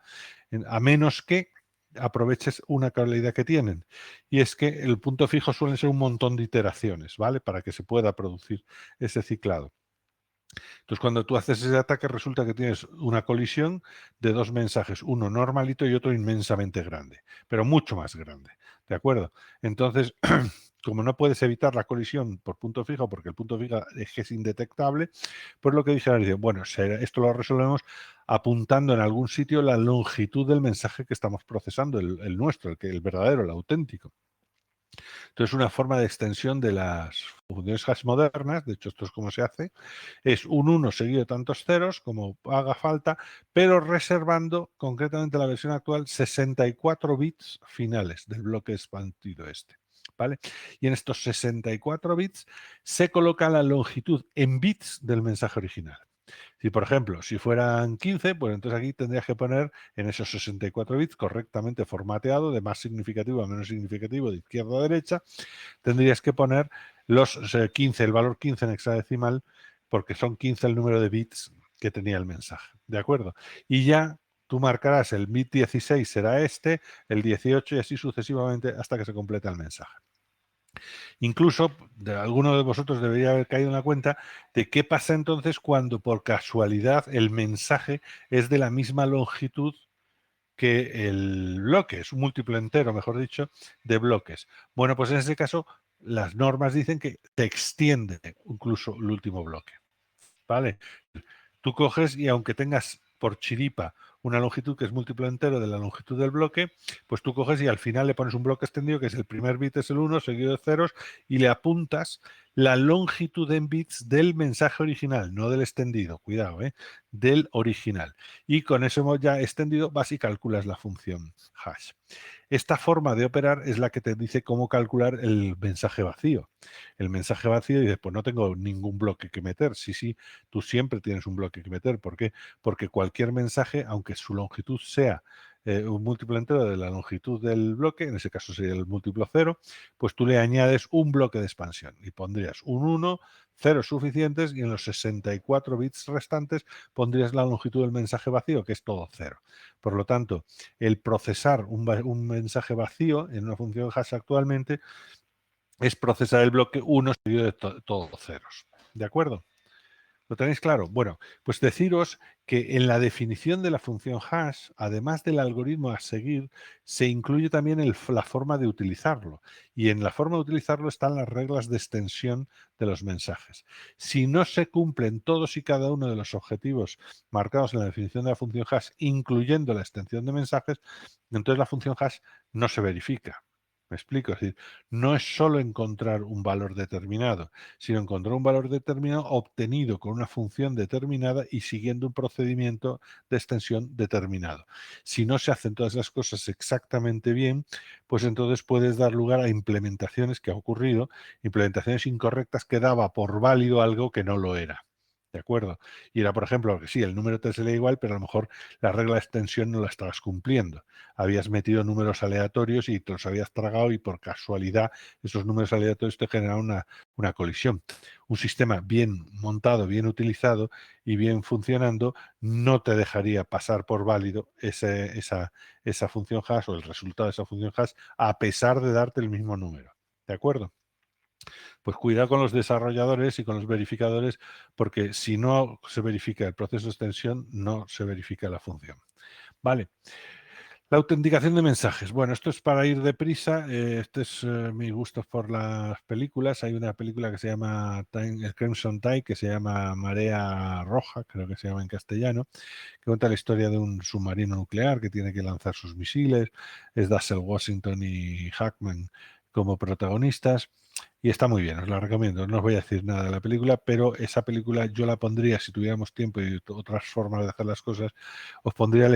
a menos que aproveches una cualidad que tienen, y es que el punto fijo suelen ser un montón de iteraciones, ¿vale? Para que se pueda producir ese ciclado. Entonces, cuando tú haces ese ataque, resulta que tienes una colisión de dos mensajes, uno normalito y otro inmensamente grande, pero mucho más grande, ¿de acuerdo? Entonces, como no puedes evitar la colisión por punto fijo, porque el punto fijo es indetectable, pues lo que dijeron es, bueno, esto lo resolvemos apuntando en algún sitio la longitud del mensaje que estamos procesando, el nuestro, el verdadero, el auténtico. Entonces, una forma de extensión de las funciones hash modernas, de hecho esto es como se hace, es un 1 seguido de tantos ceros, como haga falta, pero reservando, concretamente la versión actual, 64 bits finales del bloque expandido este. ¿Vale? Y en estos 64 bits se coloca la longitud en bits del mensaje original. Si, por ejemplo, si fueran 15, pues entonces aquí tendrías que poner en esos 64 bits correctamente formateado, de más significativo a menos significativo, de izquierda a derecha, tendrías que poner los 15, el valor 15 en hexadecimal, porque son 15 el número de bits que tenía el mensaje. ¿De acuerdo? Y ya tú marcarás el bit 16 será este, el 18 y así sucesivamente hasta que se completa el mensaje. Incluso alguno de vosotros debería haber caído en la cuenta de qué pasa entonces cuando por casualidad el mensaje es de la misma longitud que el bloque, es un múltiplo entero, mejor dicho, de bloques. Bueno, pues en ese caso las normas dicen que te extiende incluso el último bloque. ¿Vale? Tú coges y aunque tengas por chiripa una longitud que es múltiplo entero de la longitud del bloque, pues tú coges y al final le pones un bloque extendido que es el primer bit es el 1 seguido de ceros y le apuntas la longitud en bits del mensaje original, no del extendido, cuidado, del original. Y con eso ya extendido vas y calculas la función hash. Esta forma de operar es la que te dice cómo calcular el mensaje vacío. El mensaje vacío dice, pues no tengo ningún bloque que meter. Sí, sí, tú siempre tienes un bloque que meter. ¿Por qué? Porque cualquier mensaje, aunque su longitud sea un múltiplo entero de la longitud del bloque, en ese caso sería el múltiplo cero, pues tú le añades un bloque de expansión y pondrías un 1, ceros suficientes y en los 64 bits restantes pondrías la longitud del mensaje vacío, que es todo cero. Por lo tanto, el procesar un mensaje vacío en una función hash actualmente es procesar el bloque 1 seguido de todos ceros. ¿De acuerdo? ¿Lo tenéis claro? Bueno, pues deciros que en la definición de la función hash, además del algoritmo a seguir, se incluye también la forma de utilizarlo. Y en la forma de utilizarlo están las reglas de extensión de los mensajes. Si no se cumplen todos y cada uno de los objetivos marcados en la definición de la función hash, incluyendo la extensión de mensajes, entonces la función hash no se verifica. ¿Me explico? Es decir, no es solo encontrar un valor determinado, sino encontrar un valor determinado obtenido con una función determinada y siguiendo un procedimiento de extensión determinado. Si no se hacen todas las cosas exactamente bien, pues entonces puedes dar lugar a implementaciones que ha ocurrido, implementaciones incorrectas que daba por válido algo que no lo era. ¿De acuerdo? Y era, por ejemplo, que sí, el número te salía igual, pero a lo mejor la regla de extensión no la estabas cumpliendo. Habías metido números aleatorios y te los habías tragado y por casualidad esos números aleatorios te generaron una colisión. Un sistema bien montado, bien utilizado y bien funcionando no te dejaría pasar por válido esa función hash o el resultado de esa función hash a pesar de darte el mismo número. ¿De acuerdo? Pues cuidado con los desarrolladores y con los verificadores, porque si no se verifica el proceso de extensión, no se verifica la función. Vale. La autenticación de mensajes. Bueno, esto es para ir deprisa. Este es mi gusto por las películas. Hay una película que se llama el Crimson Tide, que se llama Marea Roja, creo que se llama en castellano, que cuenta la historia de un submarino nuclear que tiene que lanzar sus misiles. Es Denzel Washington y Hackman como protagonistas. Y está muy bien, os la recomiendo. No os voy a decir nada de la película, pero esa película yo la pondría, si tuviéramos tiempo y otras formas de hacer las cosas, os pondría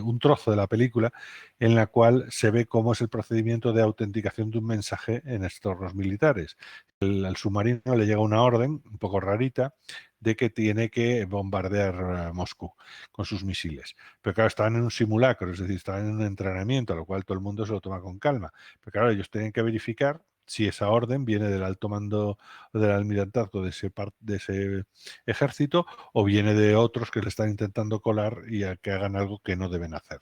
un trozo de la película en la cual se ve cómo es el procedimiento de autenticación de un mensaje en estos militares. Al submarino le llega una orden, un poco rarita, de que tiene que bombardear Moscú con sus misiles. Pero claro, estaban en un simulacro, es decir, estaban en un entrenamiento, a lo cual todo el mundo se lo toma con calma. Pero claro, ellos tienen que verificar si esa orden viene del alto mando o del almirantazgo de ese ejército o viene de otros que le están intentando colar y a que hagan algo que no deben hacer.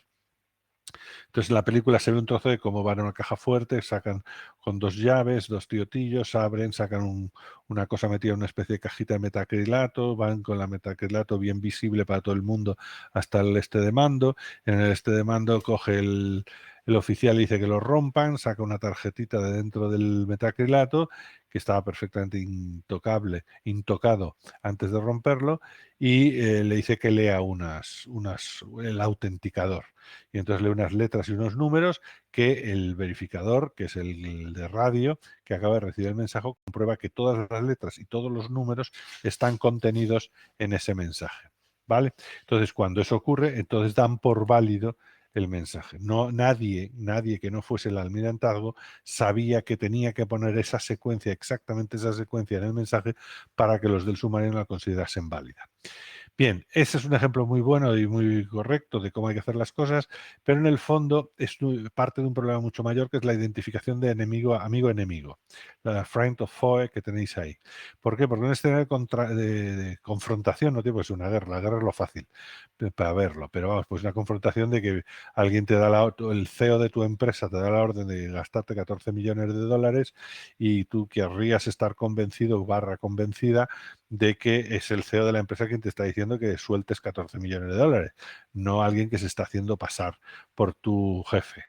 Entonces en la película se ve un trozo de cómo van a una caja fuerte, sacan con dos llaves, dos tiotillos, abren, sacan una cosa metida en una especie de cajita de metacrilato, van con la metacrilato bien visible para todo el mundo hasta el este de mando. En el este de mando coge el oficial y dice que lo rompan, saca una tarjetita de dentro del metacrilato que estaba perfectamente intocado antes de romperlo, y le dice que lea el autenticador. Y entonces lee unas letras y unos números que el verificador, que es el de radio, que acaba de recibir el mensaje, comprueba que todas las letras y todos los números están contenidos en ese mensaje. ¿Vale? Entonces, cuando eso ocurre, entonces dan por válido el mensaje. No, nadie que no fuese el almirantazgo sabía que tenía que poner esa secuencia, exactamente esa secuencia en el mensaje, para que los del submarino la considerasen válida. Bien, ese es un ejemplo muy bueno y muy correcto de cómo hay que hacer las cosas, pero en el fondo es parte de un problema mucho mayor que es la identificación de enemigo, amigo-enemigo, la friend of foe que tenéis ahí. ¿Por qué? Porque un escenario de confrontación no tiene que ser una guerra, la guerra es lo fácil para verlo, pero vamos, pues una confrontación de que alguien te da el CEO de tu empresa te da la orden de gastarte 14 millones de dólares y tú querrías estar convencido barra convencida de que es el CEO de la empresa quien te está diciendo que sueltes 14 millones de dólares, no alguien que se está haciendo pasar por tu jefe.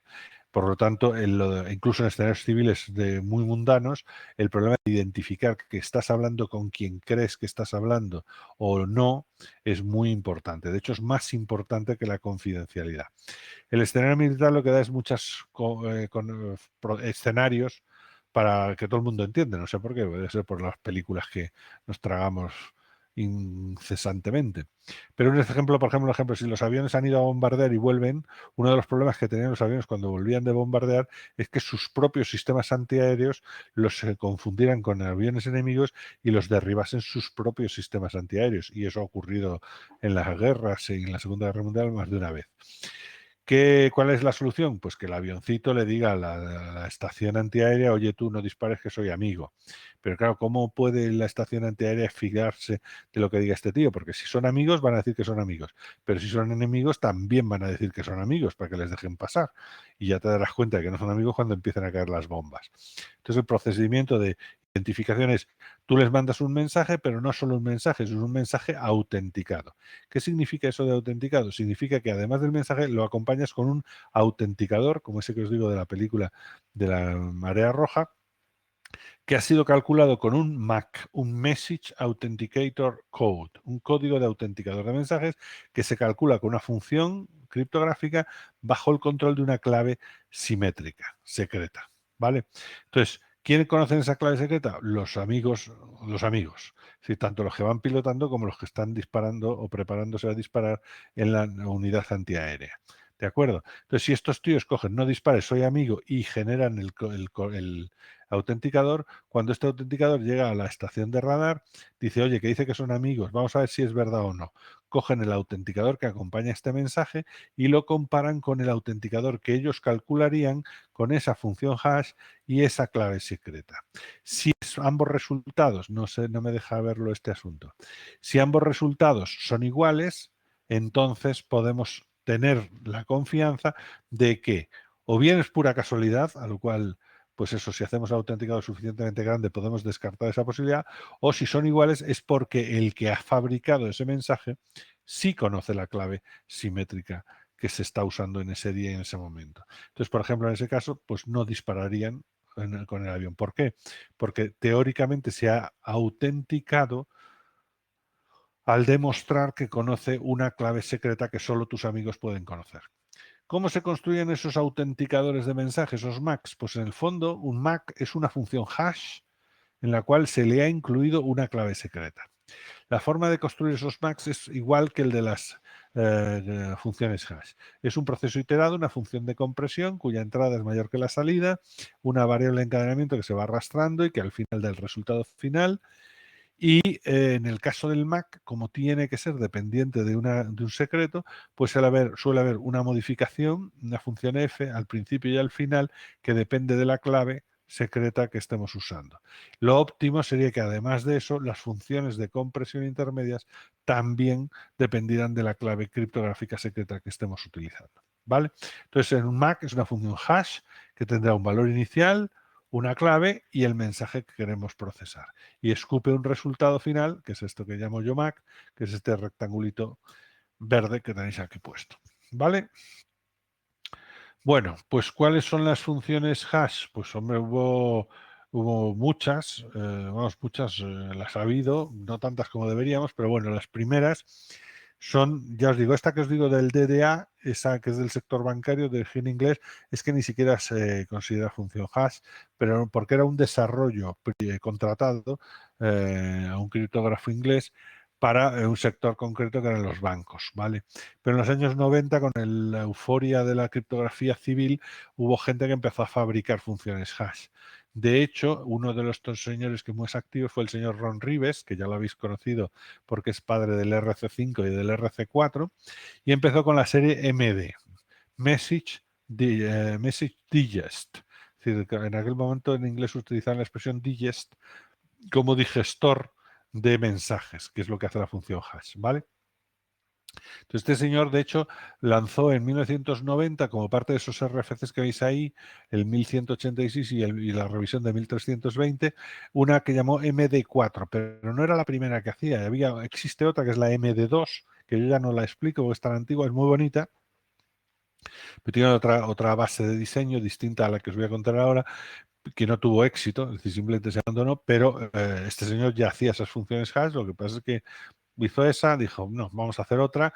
Por lo tanto, incluso en escenarios civiles muy mundanos, el problema de identificar que estás hablando con quien crees que estás hablando o no es muy importante. De hecho, es más importante que la confidencialidad. El escenario militar lo que da es muchos escenarios para que todo el mundo entienda. No sé por qué, debe ser por las películas que nos tragamos incesantemente. Pero un ejemplo, por ejemplo, si los aviones han ido a bombardear y vuelven, uno de los problemas que tenían los aviones cuando volvían de bombardear es que sus propios sistemas antiaéreos los confundieran con aviones enemigos y los derribasen sus propios sistemas antiaéreos. Y eso ha ocurrido en las guerras y en la Segunda Guerra Mundial más de una vez. ¿Cuál es la solución? Pues que el avioncito le diga a la estación antiaérea, oye, tú no dispares que soy amigo. Pero claro, ¿cómo puede la estación antiaérea fijarse de lo que diga este tío? Porque si son amigos van a decir que son amigos, pero si son enemigos también van a decir que son amigos para que les dejen pasar. Y ya te darás cuenta de que no son amigos cuando empiezan a caer las bombas. Entonces el procedimiento de identificación es, tú les mandas un mensaje, pero no solo un mensaje, es un mensaje autenticado. ¿Qué significa eso de autenticado? Significa que además del mensaje lo acompañas con un autenticador, como ese que os digo de la película de la marea roja, que ha sido calculado con un MAC, un Message Authenticator Code, un código de autenticador de mensajes que se calcula con una función criptográfica bajo el control de una clave simétrica, secreta. ¿Vale? Entonces, ¿quién conoce esa clave secreta? Los amigos, sí, tanto los que van pilotando como los que están disparando o preparándose a disparar en la unidad antiaérea. ¿De acuerdo? Entonces, si estos tíos cogen no dispares, soy amigo y generan el autenticador, cuando este autenticador llega a la estación de radar, dice, oye, que dice que son amigos, vamos a ver si es verdad o no. Cogen el autenticador que acompaña este mensaje y lo comparan con el autenticador que ellos calcularían con esa función hash y esa clave secreta. Si ambos resultados, no sé, no me deja verlo este asunto, si ambos resultados son iguales, entonces podemos tener la confianza de que o bien es pura casualidad, a lo cual pues eso, si hacemos el autenticado suficientemente grande podemos descartar esa posibilidad, o si son iguales es porque el que ha fabricado ese mensaje sí conoce la clave simétrica que se está usando en ese día y en ese momento. Entonces, por ejemplo, en ese caso, pues no dispararían con el avión. ¿Por qué? Porque teóricamente se ha autenticado al demostrar que conoce una clave secreta que solo tus amigos pueden conocer. ¿Cómo se construyen esos autenticadores de mensajes, esos MACs? Pues en el fondo, un MAC es una función hash en la cual se le ha incluido una clave secreta. La forma de construir esos MACs es igual que el de las funciones hash. Es un proceso iterado, una función de compresión cuya entrada es mayor que la salida, una variable de encadenamiento que se va arrastrando y que al final del resultado final. Y en el caso del Mac, como tiene que ser dependiente de un secreto, pues suele haber una modificación, una función f al principio y al final, que depende de la clave secreta que estemos usando. Lo óptimo sería que además de eso, las funciones de compresión intermedias también dependieran de la clave criptográfica secreta que estemos utilizando. ¿Vale? Entonces, en un Mac es una función hash que tendrá un valor inicial, una clave y el mensaje que queremos procesar. Y escupe un resultado final, que es esto que llamo yo Mac, que es este rectangulito verde que tenéis aquí puesto. ¿Vale? Bueno, pues ¿cuáles son las funciones hash? Pues hombre, hubo muchas, muchas las ha habido, no tantas como deberíamos, pero bueno, las primeras son, ya os digo, esta que os digo del DDA, esa que es del sector bancario, del GIN inglés, es que ni siquiera se considera función hash, pero porque era un desarrollo contratado a un criptógrafo inglés para un sector concreto que eran los bancos, ¿vale? Pero en los años 90, con la euforia de la criptografía civil, hubo gente que empezó a fabricar funciones hash. De hecho, uno de los dos señores que más activos fue el señor Ron Rives, que ya lo habéis conocido porque es padre del RC5 y del RC4, y empezó con la serie MD, Message Digest. Es decir, que en aquel momento en inglés utilizaban la expresión digest como digestor de mensajes, que es lo que hace la función hash, ¿vale? Entonces, este señor, de hecho, lanzó en 1990, como parte de esos RFCs que veis ahí, el 1186 y la revisión de 1320, una que llamó MD4, pero no era la primera que hacía. Existe otra que es la MD2, que yo ya no la explico porque es tan antigua, es muy bonita, pero tiene otra base de diseño distinta a la que os voy a contar ahora, que no tuvo éxito, es decir, simplemente se abandonó, pero este señor ya hacía esas funciones hash. Lo que pasa es que hizo esa, dijo, no, vamos a hacer otra,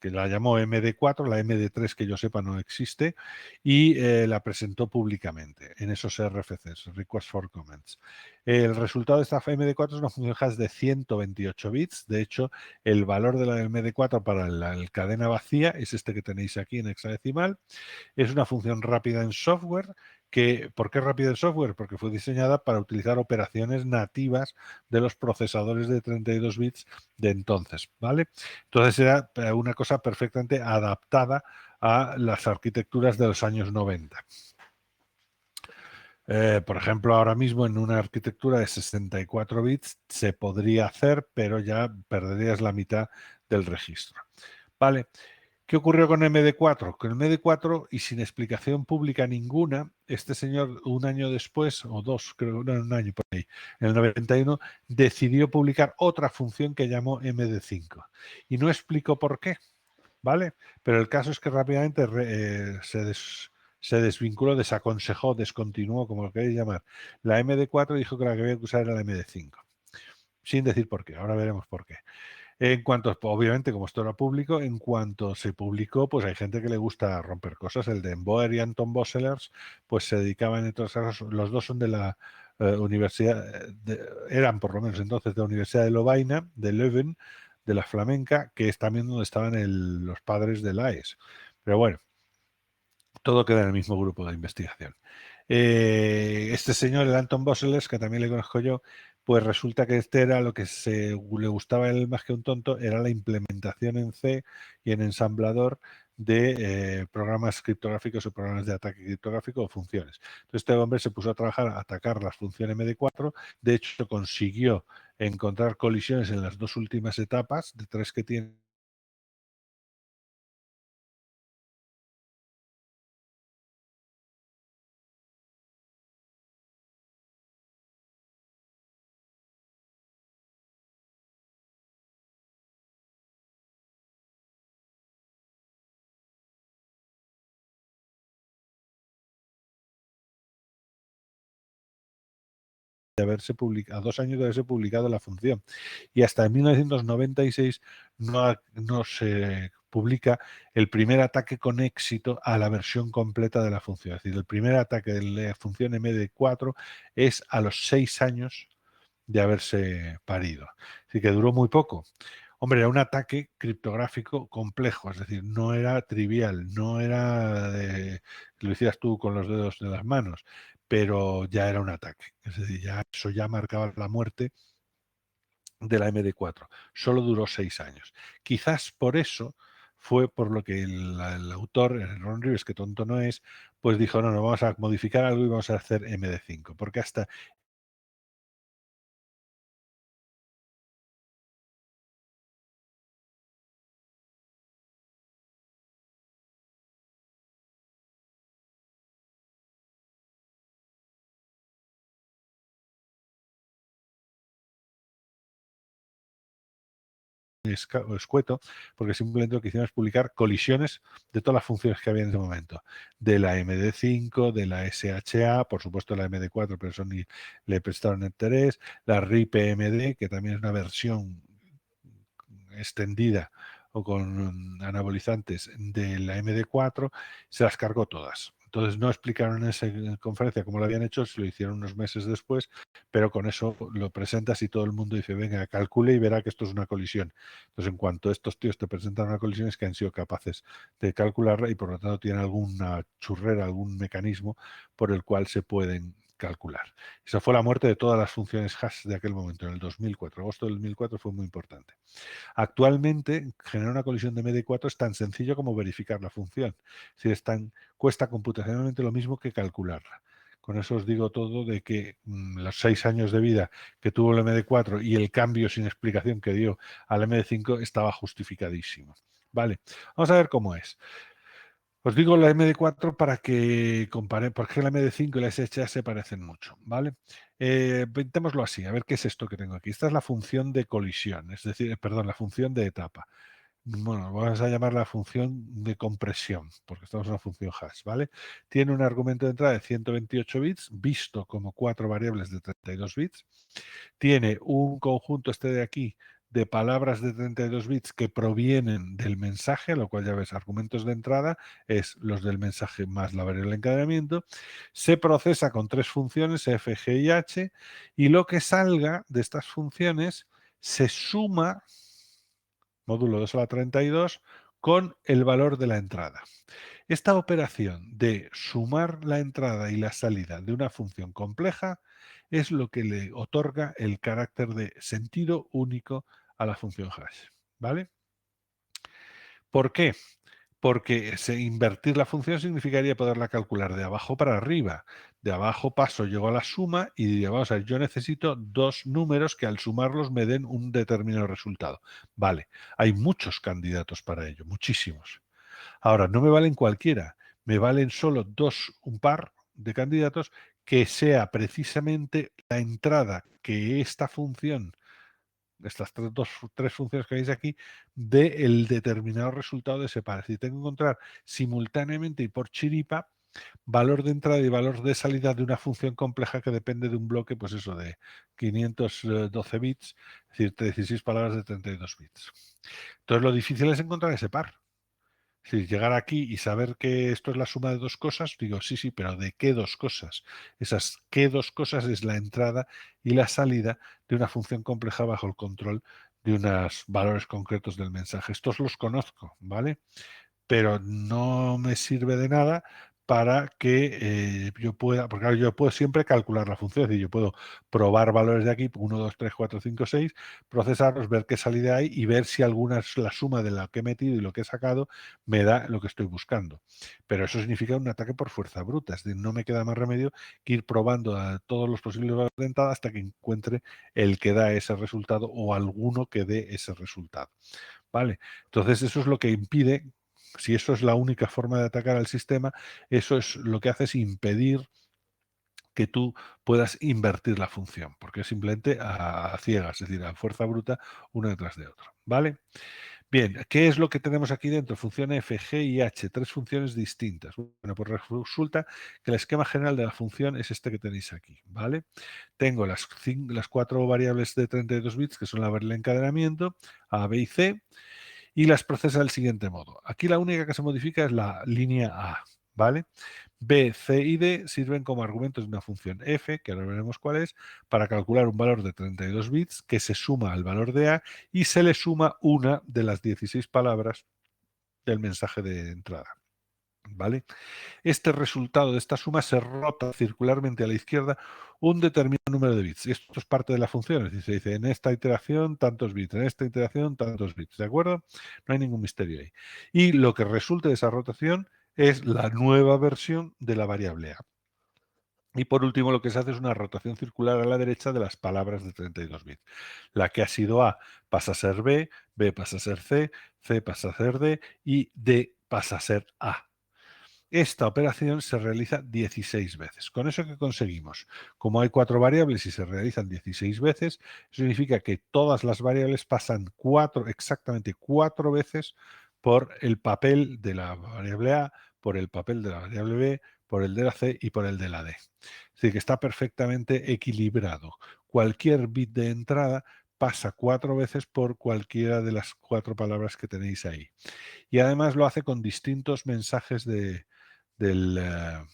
que la llamó MD4, la MD3 que yo sepa no existe, y la presentó públicamente en esos RFCs, Request for Comments. El resultado de esta MD4 es una función hash de 128 bits. De hecho, el valor de la MD4 para la cadena vacía es este que tenéis aquí en hexadecimal. Es una función rápida en software. ¿Por qué rápida en software? Porque fue diseñada para utilizar operaciones nativas de los procesadores de 32 bits de entonces, ¿vale? Entonces era una cosa perfectamente adaptada a las arquitecturas de los años 90. Por ejemplo, ahora mismo en una arquitectura de 64 bits se podría hacer, pero ya perderías la mitad del registro. Vale. ¿Qué ocurrió con MD4? Con MD4 y sin explicación pública ninguna, este señor un año después, o dos, creo, no, un año por ahí, en el 91, decidió publicar otra función que llamó MD5. Y no explicó por qué, ¿vale? Pero el caso es que rápidamente se desvinculó, desaconsejó, descontinuó, como lo queréis llamar, la MD4 y dijo que la que había que usar era la MD5. Sin decir por qué, ahora veremos por qué. En cuanto, obviamente, como esto era público, en cuanto se publicó, pues hay gente que le gusta romper cosas. El de Emboer y Anton Boselers, pues se dedicaban, entre otras cosas, los dos son de la universidad, eran por lo menos entonces de la Universidad de Lovaina, de Leuven, de la Flamenca, que es también donde estaban los padres de Laes. Pero bueno, todo queda en el mismo grupo de investigación. Este señor, el Anton Boselers, que también le conozco yo, pues resulta que este era lo que le gustaba a él más que un tonto, era la implementación en C y en ensamblador de programas criptográficos o programas de ataque criptográfico o funciones. Entonces este hombre se puso a trabajar, a atacar las funciones MD4, de hecho consiguió encontrar colisiones en las dos últimas etapas, de tres que tiene, de haberse publicado, a 2 años de haberse publicado la función. Y hasta en 1996 no se publica el primer ataque con éxito a la versión completa de la función. Es decir, el primer ataque de la función MD4 es a los 6 años de haberse parido. Así que duró muy poco. Hombre, era un ataque criptográfico complejo, es decir, no era trivial, no era de que lo hicieras tú con los dedos de las manos, pero ya era un ataque. Es decir, eso ya marcaba la muerte de la MD4. Solo duró 6 años. Quizás por eso fue por lo que el autor, Ron Rives, que tonto no es, pues dijo, no, vamos a modificar algo y vamos a hacer MD5, porque hasta escueto, porque simplemente lo que hicieron es publicar colisiones de todas las funciones que había en ese momento, de la MD5, de la SHA, por supuesto la MD4, pero eso ni le prestaron interés, la RIP-MD, que también es una versión extendida o con anabolizantes de la MD4, se las cargó todas. Entonces no explicaron en esa conferencia cómo lo habían hecho, se lo hicieron unos meses después, pero con eso lo presentas y todo el mundo dice, venga, calcule y verá que esto es una colisión. Entonces en cuanto estos tíos te presentan una colisión es que han sido capaces de calcularla y por lo tanto tienen alguna churrera, algún mecanismo por el cual se pueden calcular. Esa fue la muerte de todas las funciones hash de aquel momento, en el 2004. Agosto del 2004 fue muy importante. Actualmente, generar una colisión de MD4 es tan sencillo como verificar la función. Es decir, cuesta computacionalmente lo mismo que calcularla. Con eso os digo todo de que los 6 años de vida que tuvo el MD4 y el cambio sin explicación que dio al MD5 estaba justificadísimo. Vale, vamos a ver cómo es. Os digo la MD4 para que comparen, porque la MD5 y la SHA se parecen mucho, ¿vale? Pintémoslo así, a ver qué es esto que tengo aquí. Esta es la función de colisión, es decir, perdón, la función de etapa. Bueno, vamos a llamar la función de compresión, porque estamos en una función hash, ¿vale? Tiene un argumento de entrada de 128 bits, visto como 4 variables de 32 bits. Tiene un conjunto este de aquí de palabras de 32 bits que provienen del mensaje, lo cual ya ves, argumentos de entrada es los del mensaje más la variable de encadenamiento. Se procesa con 3 funciones, f, g y h, y lo que salga de estas funciones se suma módulo 2 a la 32 con el valor de la entrada. Esta operación de sumar la entrada y la salida de una función compleja es lo que le otorga el carácter de sentido único a la función hash. ¿Vale? ¿Por qué? Porque invertir la función significaría poderla calcular de abajo para arriba. De abajo paso, llego a la suma y diría, vamos a ver, yo necesito 2 números que al sumarlos me den un determinado resultado. Vale, hay muchos candidatos para ello, muchísimos. Ahora, no me valen cualquiera, me valen solo un par de candidatos que sea precisamente la entrada que esta función, estas tres funciones que veis aquí, dé el determinado resultado de ese par. Es decir, tengo que encontrar simultáneamente y por chiripa valor de entrada y valor de salida de una función compleja que depende de un bloque, pues eso, de 512 bits, es decir, 16 palabras de 32 bits. Entonces, lo difícil es encontrar ese par. Si llegar aquí y saber que esto es la suma de 2 cosas, digo, sí, sí, pero ¿de qué 2 cosas? Esas qué 2 cosas es la entrada y la salida de una función compleja bajo el control de unos valores concretos del mensaje. Estos los conozco, ¿vale? Pero no me sirve de nada para que yo pueda, porque claro, yo puedo siempre calcular la función, es decir, yo puedo probar valores de aquí, 1, 2, 3, 4, 5, 6, procesarlos, ver qué salida hay y ver si alguna es la suma de lo que he metido y lo que he sacado me da lo que estoy buscando. Pero eso significa un ataque por fuerza bruta, es decir, no me queda más remedio que ir probando a todos los posibles valores de entrada hasta que encuentre el que da ese resultado o alguno que dé ese resultado. ¿Vale? Entonces eso es lo que impide, si eso es la única forma de atacar al sistema, eso es lo que hace es impedir que tú puedas invertir la función, porque es simplemente a ciegas, es decir, a fuerza bruta, uno detrás de otro. ¿Vale? Bien, ¿qué es lo que tenemos aquí dentro? Función f, g y h, 3 funciones distintas. Bueno, pues resulta que el esquema general de la función es este que tenéis aquí, ¿vale? Tengo las 4 variables de 32 bits, que son la variable de encadenamiento, A, B y C, y las procesa del siguiente modo. Aquí la única que se modifica es la línea A, ¿vale? B, C y D sirven como argumentos de una función f, que ahora veremos cuál es, para calcular un valor de 32 bits que se suma al valor de A y se le suma una de las 16 palabras del mensaje de entrada. ¿Vale? Este resultado de esta suma se rota circularmente a la izquierda un determinado número de bits. Esto es parte de la función, es decir, se dice en esta iteración tantos bits, en esta iteración tantos bits, ¿de acuerdo? No hay ningún misterio ahí. Y lo que resulte de esa rotación es la nueva versión de la variable A. Y por último, lo que se hace es una rotación circular a la derecha de las palabras de 32 bits. La que ha sido A pasa a ser B, B pasa a ser C, C pasa a ser D y D pasa a ser A. Esta operación se realiza 16 veces. ¿Con eso qué conseguimos? Como hay 4 variables y se realizan 16 veces, significa que todas las variables pasan exactamente 4 veces por el papel de la variable A, por el papel de la variable B, por el de la C y por el de la D. Es decir, que está perfectamente equilibrado. Cualquier bit de entrada pasa 4 veces por cualquiera de las 4 palabras que tenéis ahí. Y además lo hace con distintos mensajes del, el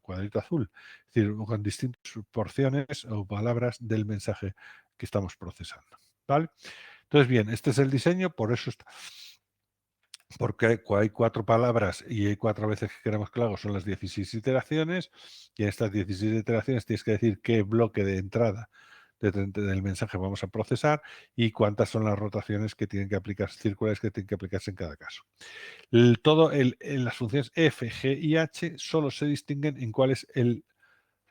cuadrito azul, es decir, con distintas porciones o palabras del mensaje que estamos procesando. ¿Vale? Entonces, bien, este es el diseño, por eso está porque hay 4 palabras y hay 4 veces que queremos que lo haga, son las 16 iteraciones, y en estas 16 iteraciones tienes que decir qué bloque de entrada del mensaje vamos a procesar y cuántas son las rotaciones que tienen que aplicarse, circulares que tienen que aplicarse en cada caso. Las funciones f, g y h solo se distinguen en cuál es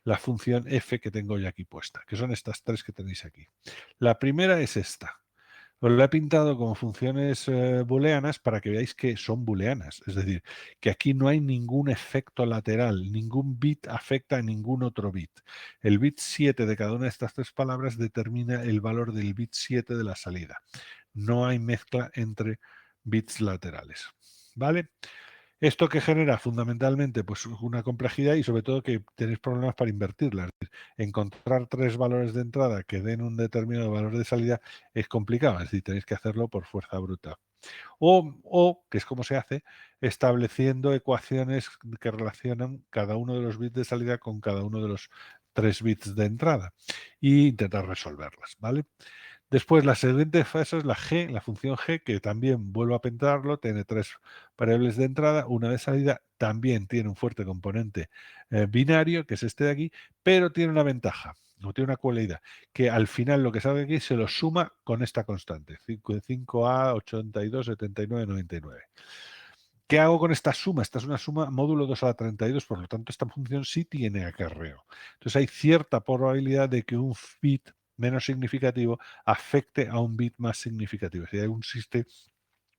la función f que tengo yo aquí puesta, que son estas 3 que tenéis aquí. La primera es esta. Os la he pintado como funciones booleanas para que veáis que son booleanas. Es decir, que aquí no hay ningún efecto lateral, ningún bit afecta a ningún otro bit. El bit 7 de cada una de estas 3 palabras determina el valor del bit 7 de la salida. No hay mezcla entre bits laterales. ¿Vale? ¿Esto que genera? Fundamentalmente, pues una complejidad y sobre todo que tenéis problemas para invertirla. Es decir, encontrar 3 valores de entrada que den un determinado valor de salida es complicado, es decir, tenéis que hacerlo por fuerza bruta. O, que es como se hace, estableciendo ecuaciones que relacionan cada uno de los bits de salida con cada uno de los 3 bits de entrada e intentar resolverlas, ¿vale? Después, la siguiente fase es la G, la función G, que también vuelvo a pintarlo, tiene 3 variables de entrada, una de salida, también tiene un fuerte componente binario, que es este de aquí, pero tiene una ventaja, o tiene una cualidad, que al final lo que sale aquí se lo suma con esta constante, 5A, 82, 79, 99. ¿Qué hago con esta suma? Esta es una suma módulo 2 a la 32, por lo tanto esta función sí tiene acarreo. Entonces hay cierta probabilidad de que un bit menos significativo afecte a un bit más significativo. Es decir, existe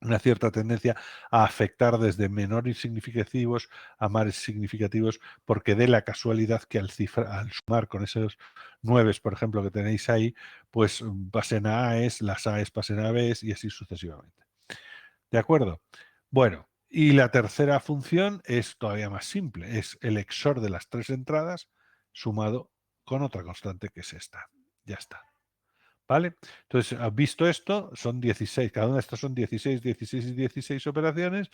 una cierta tendencia a afectar desde menores significativos a más significativos, porque de la casualidad que al sumar con esos 9, por ejemplo, que tenéis ahí, pues pasen a A's, las A's pasen a B's y así sucesivamente. ¿De acuerdo? Bueno, y la tercera función es todavía más simple, es el XOR de las 3 entradas sumado con otra constante que es esta. Ya está. ¿Vale? Entonces, visto esto, son 16, cada una de estas son 16, 16 y 16 operaciones,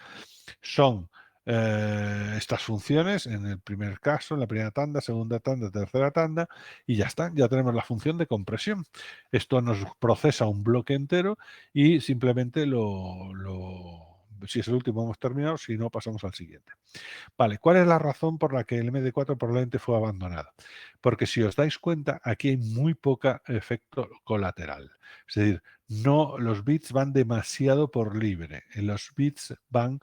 son estas funciones en el primer caso, en la primera tanda, segunda tanda, tercera tanda, y ya está, ya tenemos la función de compresión. Esto nos procesa un bloque entero y simplemente si es el último hemos terminado, si no pasamos al siguiente. Vale, ¿cuál es la razón por la que el MD4 probablemente fue abandonado? Porque si os dais cuenta, aquí hay muy poca efecto colateral. Es decir, no, los bits van demasiado por libre. En los bits van,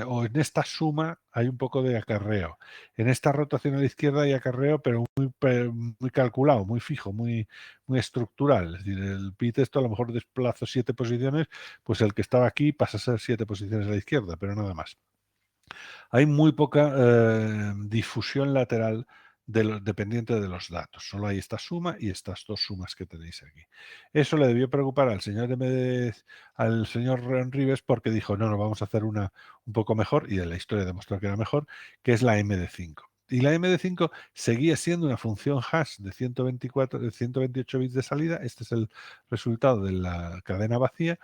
o en esta suma hay un poco de acarreo. En esta rotación a la izquierda hay acarreo, pero muy calculado, muy fijo, muy estructural. Es decir, el bit esto a lo mejor desplazo 7 posiciones, pues el que estaba aquí pasa a ser 7 posiciones a la izquierda, pero nada más. Hay muy poca difusión lateral dependiente de los datos. Solo hay esta suma y estas 2 sumas que tenéis aquí. Eso le debió preocupar al señor al señor Rives, porque dijo, no, vamos a hacer una un poco mejor, y en la historia demostró que era mejor, que es la MD5. Y la MD5 seguía siendo una función hash de 128 bits de salida. Este es el resultado de la cadena vacía.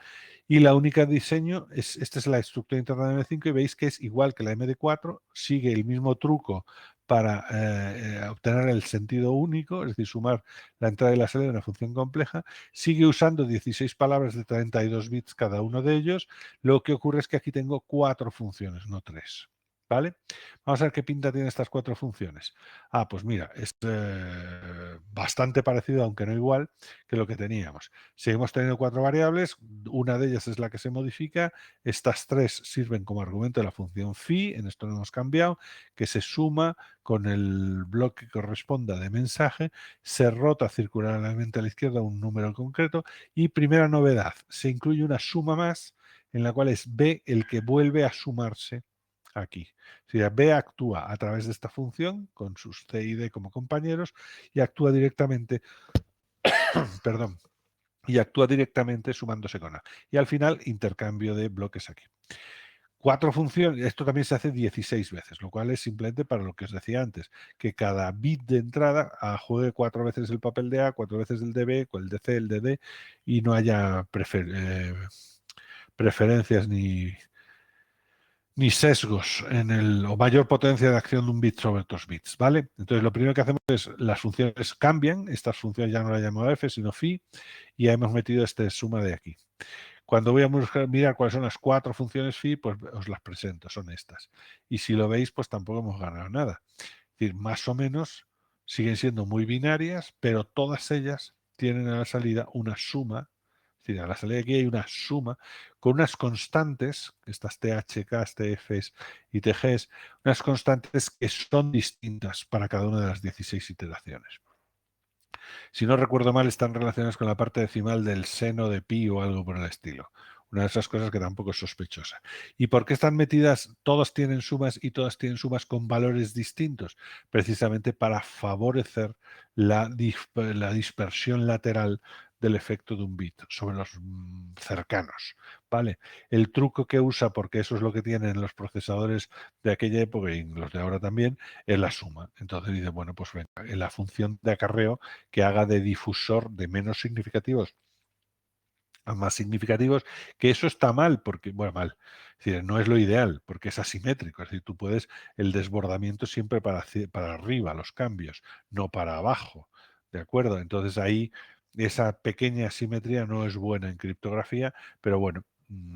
Y la única diseño esta es la estructura interna de M5 y veis que es igual que la MD4, sigue el mismo truco para obtener el sentido único, es decir, sumar la entrada y la salida de una función compleja, sigue usando 16 palabras de 32 bits cada uno de ellos. Lo que ocurre es que aquí tengo 4 funciones, no 3. ¿Vale? Vamos a ver qué pinta tienen estas 4 funciones. Pues mira, es bastante parecido, aunque no igual, que lo que teníamos. Seguimos teniendo 4 variables, una de ellas es la que se modifica, estas 3 sirven como argumento de la función phi, en esto no hemos cambiado, que se suma con el bloque que corresponda de mensaje, se rota circularmente a la izquierda un número concreto y primera novedad, se incluye una suma más en la cual es b el que vuelve a sumarse aquí. O sea, B actúa a través de esta función con sus C y D como compañeros y actúa directamente, perdón, y actúa directamente sumándose con A. Y al final, intercambio de bloques aquí. 4 funciones, esto también se hace 16 veces, lo cual es simplemente para lo que os decía antes, que cada bit de entrada juegue 4 veces el papel de A, 4 veces el de B, el de C, el de D, y no haya preferencias ni sesgos o mayor potencia de acción de un bit sobre otros bits, ¿vale? Entonces, lo primero que hacemos es, las funciones cambian, estas funciones ya no las llamo f, sino phi, y hemos metido esta suma de aquí. Cuando voy a mirar cuáles son las 4 funciones phi, pues os las presento, son estas. Y si lo veis, pues tampoco hemos ganado nada. Es decir, más o menos siguen siendo muy binarias, pero todas ellas tienen a la salida una suma. Es decir, a la salida de aquí hay una suma con unas constantes, estas THKs, TFs y TGs, unas constantes que son distintas para cada una de las 16 iteraciones. Si no recuerdo mal, están relacionadas con la parte decimal del seno de pi o algo por el estilo. Una de esas cosas que tampoco es sospechosa. ¿Y por qué están metidas? Todas tienen sumas y todas tienen sumas con valores distintos, precisamente para favorecer la dispersión lateral del efecto de un bit sobre los cercanos. ¿Vale? El truco que usa, porque eso es lo que tienen los procesadores de aquella época y los de ahora también, es la suma. Entonces dice, bueno, pues venga, en la función de acarreo que haga de difusor de menos significativos a más significativos, que eso está mal, porque, bueno, mal, es decir, no es lo ideal, porque es asimétrico, es decir, tú puedes el desbordamiento siempre para arriba, los cambios, no para abajo, ¿de acuerdo? Entonces ahí esa pequeña asimetría no es buena en criptografía, pero bueno,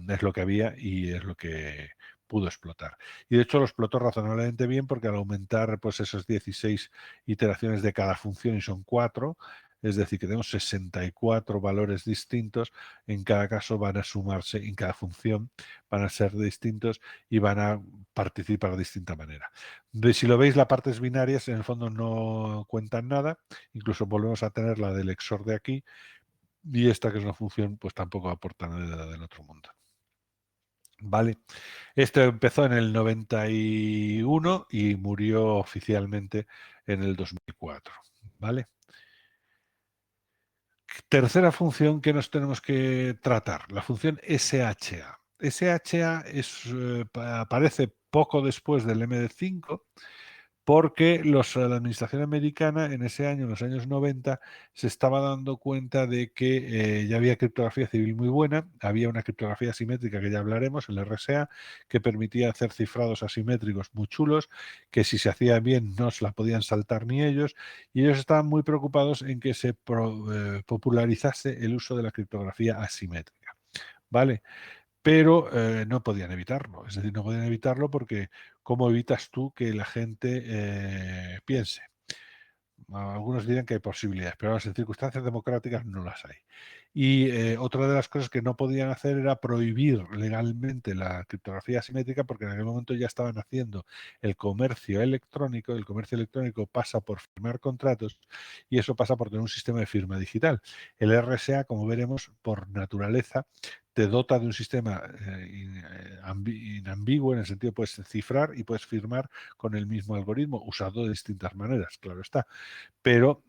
es lo que había y es lo que pudo explotar. Y de hecho lo explotó razonablemente bien porque al aumentar pues esas 16 iteraciones de cada función y son 4, es decir, que tenemos 64 valores distintos, en cada caso van a sumarse, en cada función van a ser distintos y van a participar de distinta manera. Si lo veis, las partes binarias en el fondo no cuentan nada, incluso volvemos a tener la del XOR de aquí, y esta que es una función pues tampoco aporta nada del otro mundo. Vale, esto empezó en el 91 y murió oficialmente en el 2004. ¿Vale? Tercera función que nos tenemos que tratar, la función SHA. SHA aparece poco después del MD5 porque la administración americana en ese año, en los años 90, se estaba dando cuenta de que ya había criptografía civil muy buena, había una criptografía asimétrica que ya hablaremos, el RSA, que permitía hacer cifrados asimétricos muy chulos, que si se hacía bien no se la podían saltar ni ellos, y ellos estaban muy preocupados en que se popularizase el uso de la criptografía asimétrica. ¿Vale? Pero no podían evitarlo. Es decir, no podían evitarlo porque ¿cómo evitas tú que la gente piense? Algunos dirán que hay posibilidades, pero en circunstancias democráticas no las hay. Y otra de las cosas que no podían hacer era prohibir legalmente la criptografía asimétrica porque en aquel momento ya estaban haciendo el comercio electrónico. El comercio electrónico pasa por firmar contratos y eso pasa por tener un sistema de firma digital. El RSA, como veremos, por naturaleza, te dota de un sistema inambiguo, en el sentido que puedes cifrar y puedes firmar con el mismo algoritmo, usado de distintas maneras, claro está. Pero,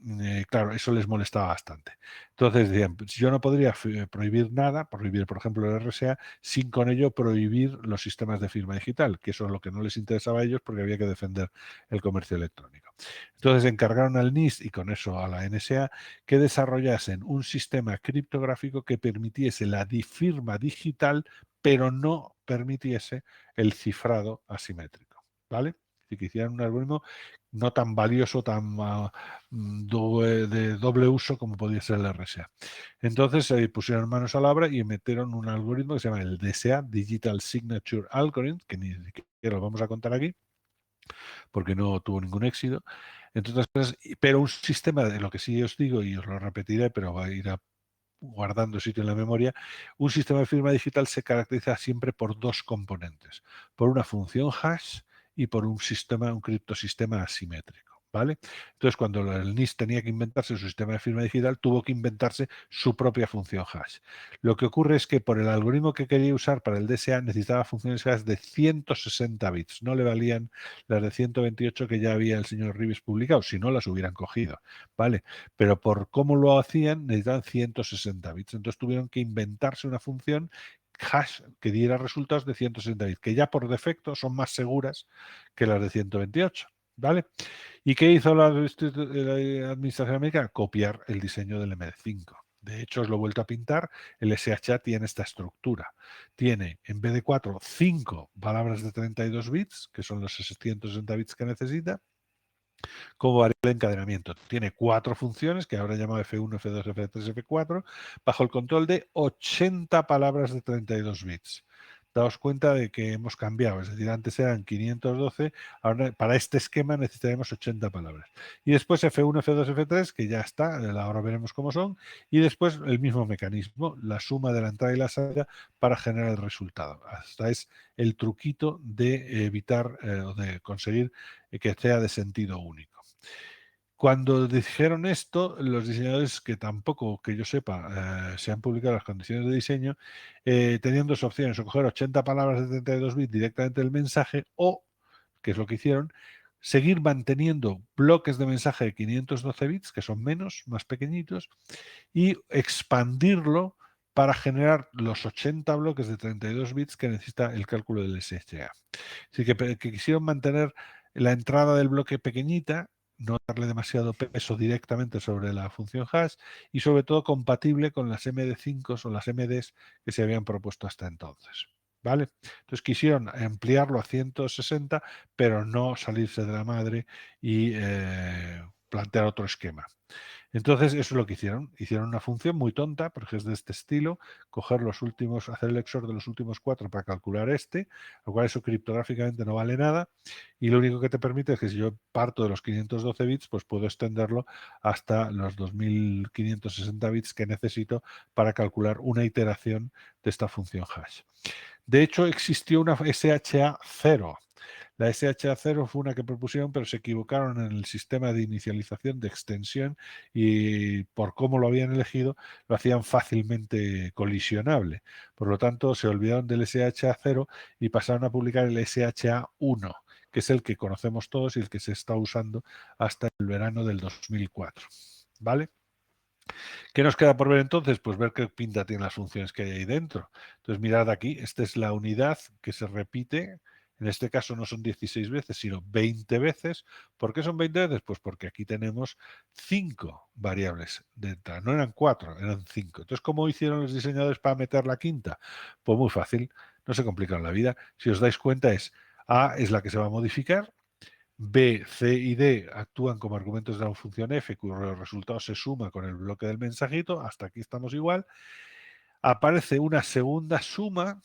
claro, eso les molestaba bastante. Entonces decían, pues, yo no podría prohibir nada, prohibir, por ejemplo, el RSA, sin con ello prohibir los sistemas de firma digital, que eso es lo que no les interesaba a ellos porque había que defender el comercio electrónico. Entonces encargaron al NIST y con eso a la NSA que desarrollasen un sistema criptográfico que permitiese la firma digital, pero no permitiese el cifrado asimétrico. ¿Vale? Y que hicieran un algoritmo no tan valioso, tan de doble uso como podía ser el RSA. Entonces se pusieron manos a la obra y metieron un algoritmo que se llama el DSA, Digital Signature Algorithm, que ni siquiera lo vamos a contar aquí, porque no tuvo ningún éxito. Entre otras cosas, pero un sistema de lo que sí os digo, y os lo repetiré, pero va a ir guardando sitio en la memoria, un sistema de firma digital se caracteriza siempre por dos componentes, por una función hash y por un criptosistema asimétrico. ¿Vale? Entonces, cuando el NIST tenía que inventarse su sistema de firma digital, tuvo que inventarse su propia función hash. Lo que ocurre es que por el algoritmo que quería usar para el DSA necesitaba funciones hash de 160 bits. No le valían las de 128 que ya había el señor Rives publicado, si no las hubieran cogido. ¿Vale? Pero por cómo lo hacían necesitaban 160 bits. Entonces tuvieron que inventarse una función hash que diera resultados de 160 bits, que ya por defecto son más seguras que las de 128. ¿Vale? ¿Y qué hizo la administración americana? Copiar el diseño del MD5. De hecho, os lo he vuelto a pintar, el SHA tiene esta estructura. Tiene, en vez de 4, 5 palabras de 32 bits, que son los 660 bits que necesita, como variable de encadenamiento. Tiene 4 funciones que ahora llamado F1, F2, F3, F4, bajo el control de 80 palabras de 32 bits. Daos cuenta de que hemos cambiado, es decir, antes eran 512, ahora para este esquema necesitaremos 80 palabras. Y después F1, F2, F3, que ya está, ahora veremos cómo son, y después el mismo mecanismo, la suma de la entrada y la salida para generar el resultado. Hasta es el truquito de evitar o de conseguir que sea de sentido único. Cuando dijeron esto, los diseñadores, que tampoco, que yo sepa, se han publicado las condiciones de diseño, tenían dos opciones: o coger 80 palabras de 32 bits directamente del mensaje, o, que es lo que hicieron, seguir manteniendo bloques de mensaje de 512 bits, que son menos, más pequeñitos, y expandirlo para generar los 80 bloques de 32 bits que necesita el cálculo del SHA. Así que quisieron mantener la entrada del bloque pequeñita, no darle demasiado peso directamente sobre la función hash y sobre todo compatible con las MD5 o las MDs que se habían propuesto hasta entonces. ¿Vale? Entonces quisieron ampliarlo a 160, pero no salirse de la madre y plantear otro esquema. Entonces, eso es lo que hicieron. Hicieron una función muy tonta, porque es de este estilo: coger los últimos, hacer el XOR de los últimos 4 para calcular este, lo cual eso criptográficamente no vale nada, y lo único que te permite es que si yo parto de los 512 bits, pues puedo extenderlo hasta los 2560 bits que necesito para calcular una iteración de esta función hash. De hecho, existió una SHA 0. La SHA0 fue una que propusieron, pero se equivocaron en el sistema de inicialización de extensión y por cómo lo habían elegido lo hacían fácilmente colisionable. Por lo tanto, se olvidaron del SHA0 y pasaron a publicar el SHA1, que es el que conocemos todos y el que se está usando hasta el verano del 2004. ¿Vale? ¿Qué nos queda por ver entonces? Pues ver qué pinta tienen las funciones que hay ahí dentro. Entonces mirad aquí, esta es la unidad que se repite. En este caso no son 16 veces, sino 20 veces. ¿Por qué son 20 veces? Pues porque aquí tenemos 5 variables de entrada. No eran 4, eran 5. Entonces, ¿cómo hicieron los diseñadores para meter la quinta? Pues muy fácil, no se complicaron la vida. Si os dais cuenta, A es la que se va a modificar, B, C y D actúan como argumentos de la función f, cuyo resultado se suma con el bloque del mensajito. Hasta aquí estamos igual. Aparece una segunda suma.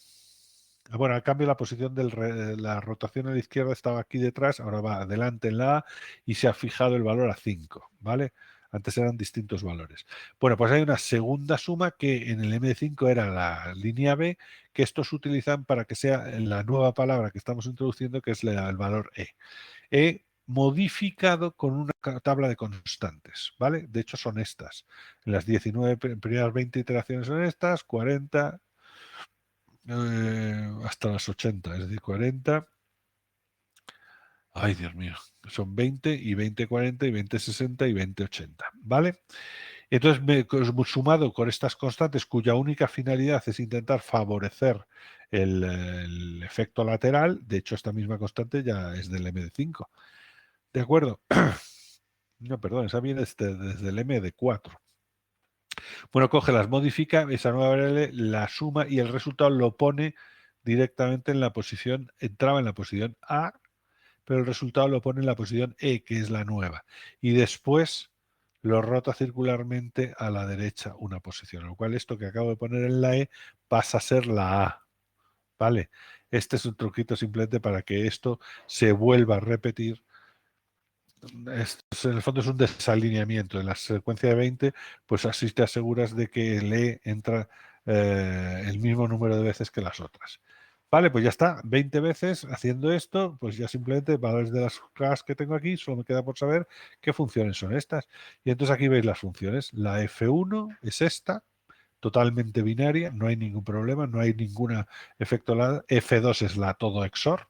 Bueno, al cambio la posición de la rotación a la izquierda estaba aquí detrás, ahora va adelante en la A y se ha fijado el valor a 5, ¿vale? Antes eran distintos valores. Bueno, pues hay una segunda suma que en el M5 era la línea B, que estos utilizan para que sea la nueva palabra que estamos introduciendo, que es el valor E. He modificado con una tabla de constantes, ¿vale? De hecho son estas. En las 19 primeras 20 iteraciones son estas, 40 hasta las 80, es decir, 40. Ay, Dios mío, son 20 y 20-40 y 20-60 y 20-80, ¿vale? Entonces, sumado con estas constantes cuya única finalidad es intentar favorecer el efecto lateral. De hecho, esta misma constante ya es del MD5. ¿De acuerdo? No, perdón, esa viene desde el MD4. Bueno, coge, las modifica, esa nueva variable la suma y el resultado lo pone directamente en la posición, entraba en la posición A, pero el resultado lo pone en la posición E, que es la nueva. Y después lo rota circularmente a la derecha una posición, lo cual esto que acabo de poner en la E pasa a ser la A. ¿Vale? Este es un truquito simplemente para que esto se vuelva a repetir. En el fondo es un desalineamiento. En la secuencia de 20, pues así te aseguras de que le entra el mismo número de veces que las otras. Vale, pues ya está, 20 veces haciendo esto, pues ya simplemente valores de las clases que tengo aquí, solo me queda por saber qué funciones son estas. Y entonces aquí veis las funciones. La F1 es esta, totalmente binaria, no hay ningún problema, no hay ningún efecto. F2 es la todo XOR.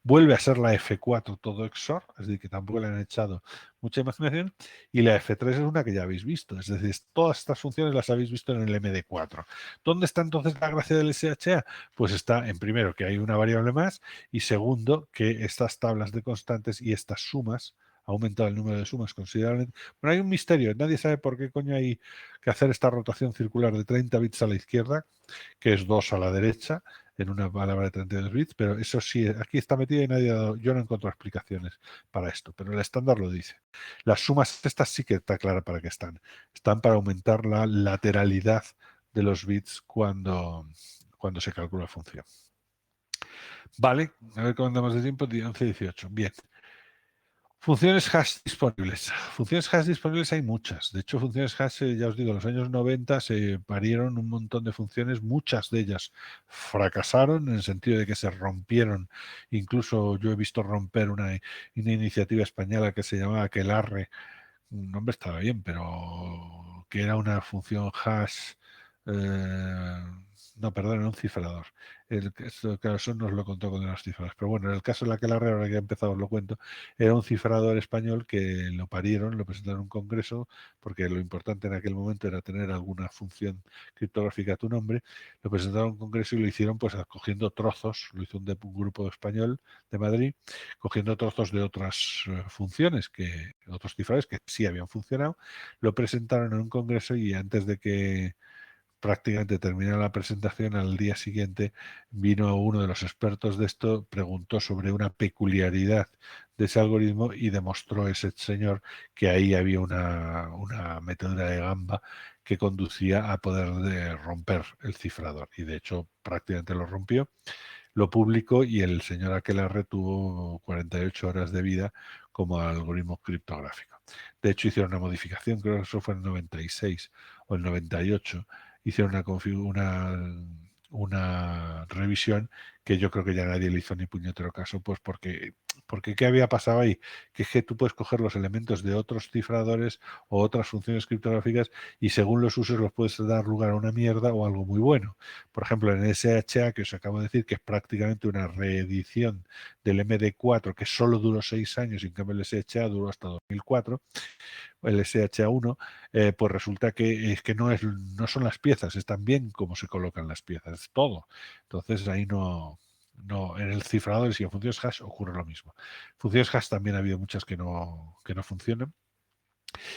Vuelve a ser la F4 todo XOR, es decir, que tampoco le han echado mucha imaginación, y la F3 es una que ya habéis visto, es decir, todas estas funciones las habéis visto en el MD4. ¿Dónde está entonces la gracia del SHA? Pues está en primero que hay una variable más y segundo que estas tablas de constantes y estas sumas ha aumentado el número de sumas considerablemente. Bueno, hay un misterio, nadie sabe por qué coño hay que hacer esta rotación circular de 30 bits a la izquierda, que es 2 a la derecha. en una palabra de 32 bits, pero eso sí, aquí está metido y yo no encuentro explicaciones para esto, pero el estándar lo dice. Las sumas estas sí que está clara para qué están. Están para aumentar la lateralidad de los bits cuando se calcula la función. Vale, a ver cómo andamos de tiempo, 11:18. Bien. Funciones hash disponibles. Funciones hash disponibles hay muchas. De hecho, funciones hash, ya os digo, en los años 90 se parieron un montón de funciones. Muchas de ellas fracasaron en el sentido de que se rompieron. Incluso yo he visto romper una iniciativa española que se llamaba Aquelarre. Un nombre estaba bien, pero que era una función hash. No, perdón, era un cifrador. Claro, eso nos lo contó con las cifras. Pero bueno, en el caso de la Aquelarre, ahora que he empezado os lo cuento, era un cifrador español que lo parieron, lo presentaron en un congreso, porque lo importante en aquel momento era tener alguna función criptográfica a tu nombre. Lo presentaron en un congreso y lo hicieron pues cogiendo trozos, lo hizo un grupo español de Madrid, cogiendo trozos de otras funciones, otros cifradores que sí habían funcionado, lo presentaron en un congreso y antes de que prácticamente terminó la presentación, al día siguiente vino uno de los expertos de esto, preguntó sobre una peculiaridad de ese algoritmo y demostró ese señor que ahí había una metedura de gamba que conducía a poder romper el cifrador. Y de hecho prácticamente lo rompió, lo publicó y el señor Aquelarre tuvo 48 horas de vida como algoritmo criptográfico. De hecho hicieron una modificación, creo que eso fue en el 96 o el 98, hicieron una revisión que yo creo que ya nadie le hizo ni puñetero caso, pues porque ¿qué había pasado ahí? Que es que tú puedes coger los elementos de otros cifradores o otras funciones criptográficas y según los usos los puedes dar lugar a una mierda o algo muy bueno. Por ejemplo, en SHA, que os acabo de decir, que es prácticamente una reedición del MD4 que solo duró 6 años, y en cambio el SHA duró hasta 2004, el SHA1, pues resulta que es que no son las piezas, es también cómo se colocan las piezas, es todo. Entonces ahí no, en el cifrador y en funciones hash ocurre lo mismo. Funciones hash también ha habido muchas que no funcionan.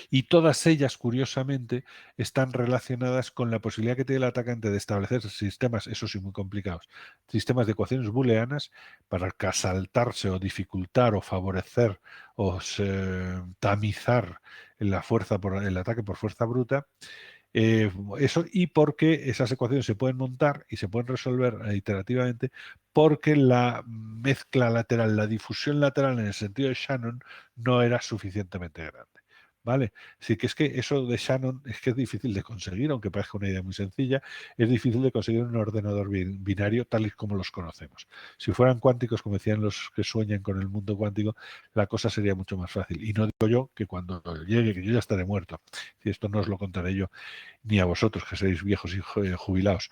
Y todas ellas, curiosamente, están relacionadas con la posibilidad que tiene el atacante de establecer sistemas, eso sí, muy complicados, sistemas de ecuaciones booleanas para saltarse o dificultar o favorecer o tamizar la fuerza el ataque por fuerza bruta. Eso, y porque esas ecuaciones se pueden montar y se pueden resolver iterativamente porque la mezcla lateral, la difusión lateral en el sentido de Shannon no era suficientemente grande. ¿Vale? Así que es que eso de Shannon es que es difícil de conseguir, aunque parezca una idea muy sencilla, es difícil de conseguir un ordenador binario tal y como los conocemos. Si fueran cuánticos, como decían los que sueñan con el mundo cuántico, la cosa sería mucho más fácil. Y no digo yo que cuando llegue, que yo ya estaré muerto, si esto no os lo contaré yo, ni a vosotros que seréis viejos y jubilados.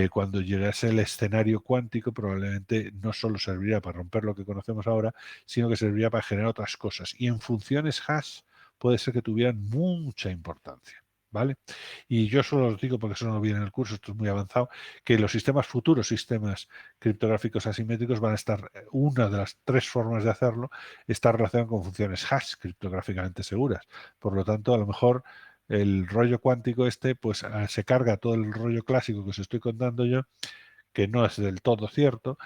Cuando llegase el escenario cuántico, probablemente no solo serviría para romper lo que conocemos ahora, sino que serviría para generar otras cosas. Y en funciones hash puede ser que tuvieran mucha importancia. ¿Vale? Y yo solo os digo, porque eso no lo viene en el curso, esto es muy avanzado, que los futuros sistemas criptográficos asimétricos van a estar, una de las 3 formas de hacerlo, está relacionada con funciones hash criptográficamente seguras. Por lo tanto, a lo mejor el rollo cuántico pues se carga todo el rollo clásico que os estoy contando yo, que no es del todo cierto,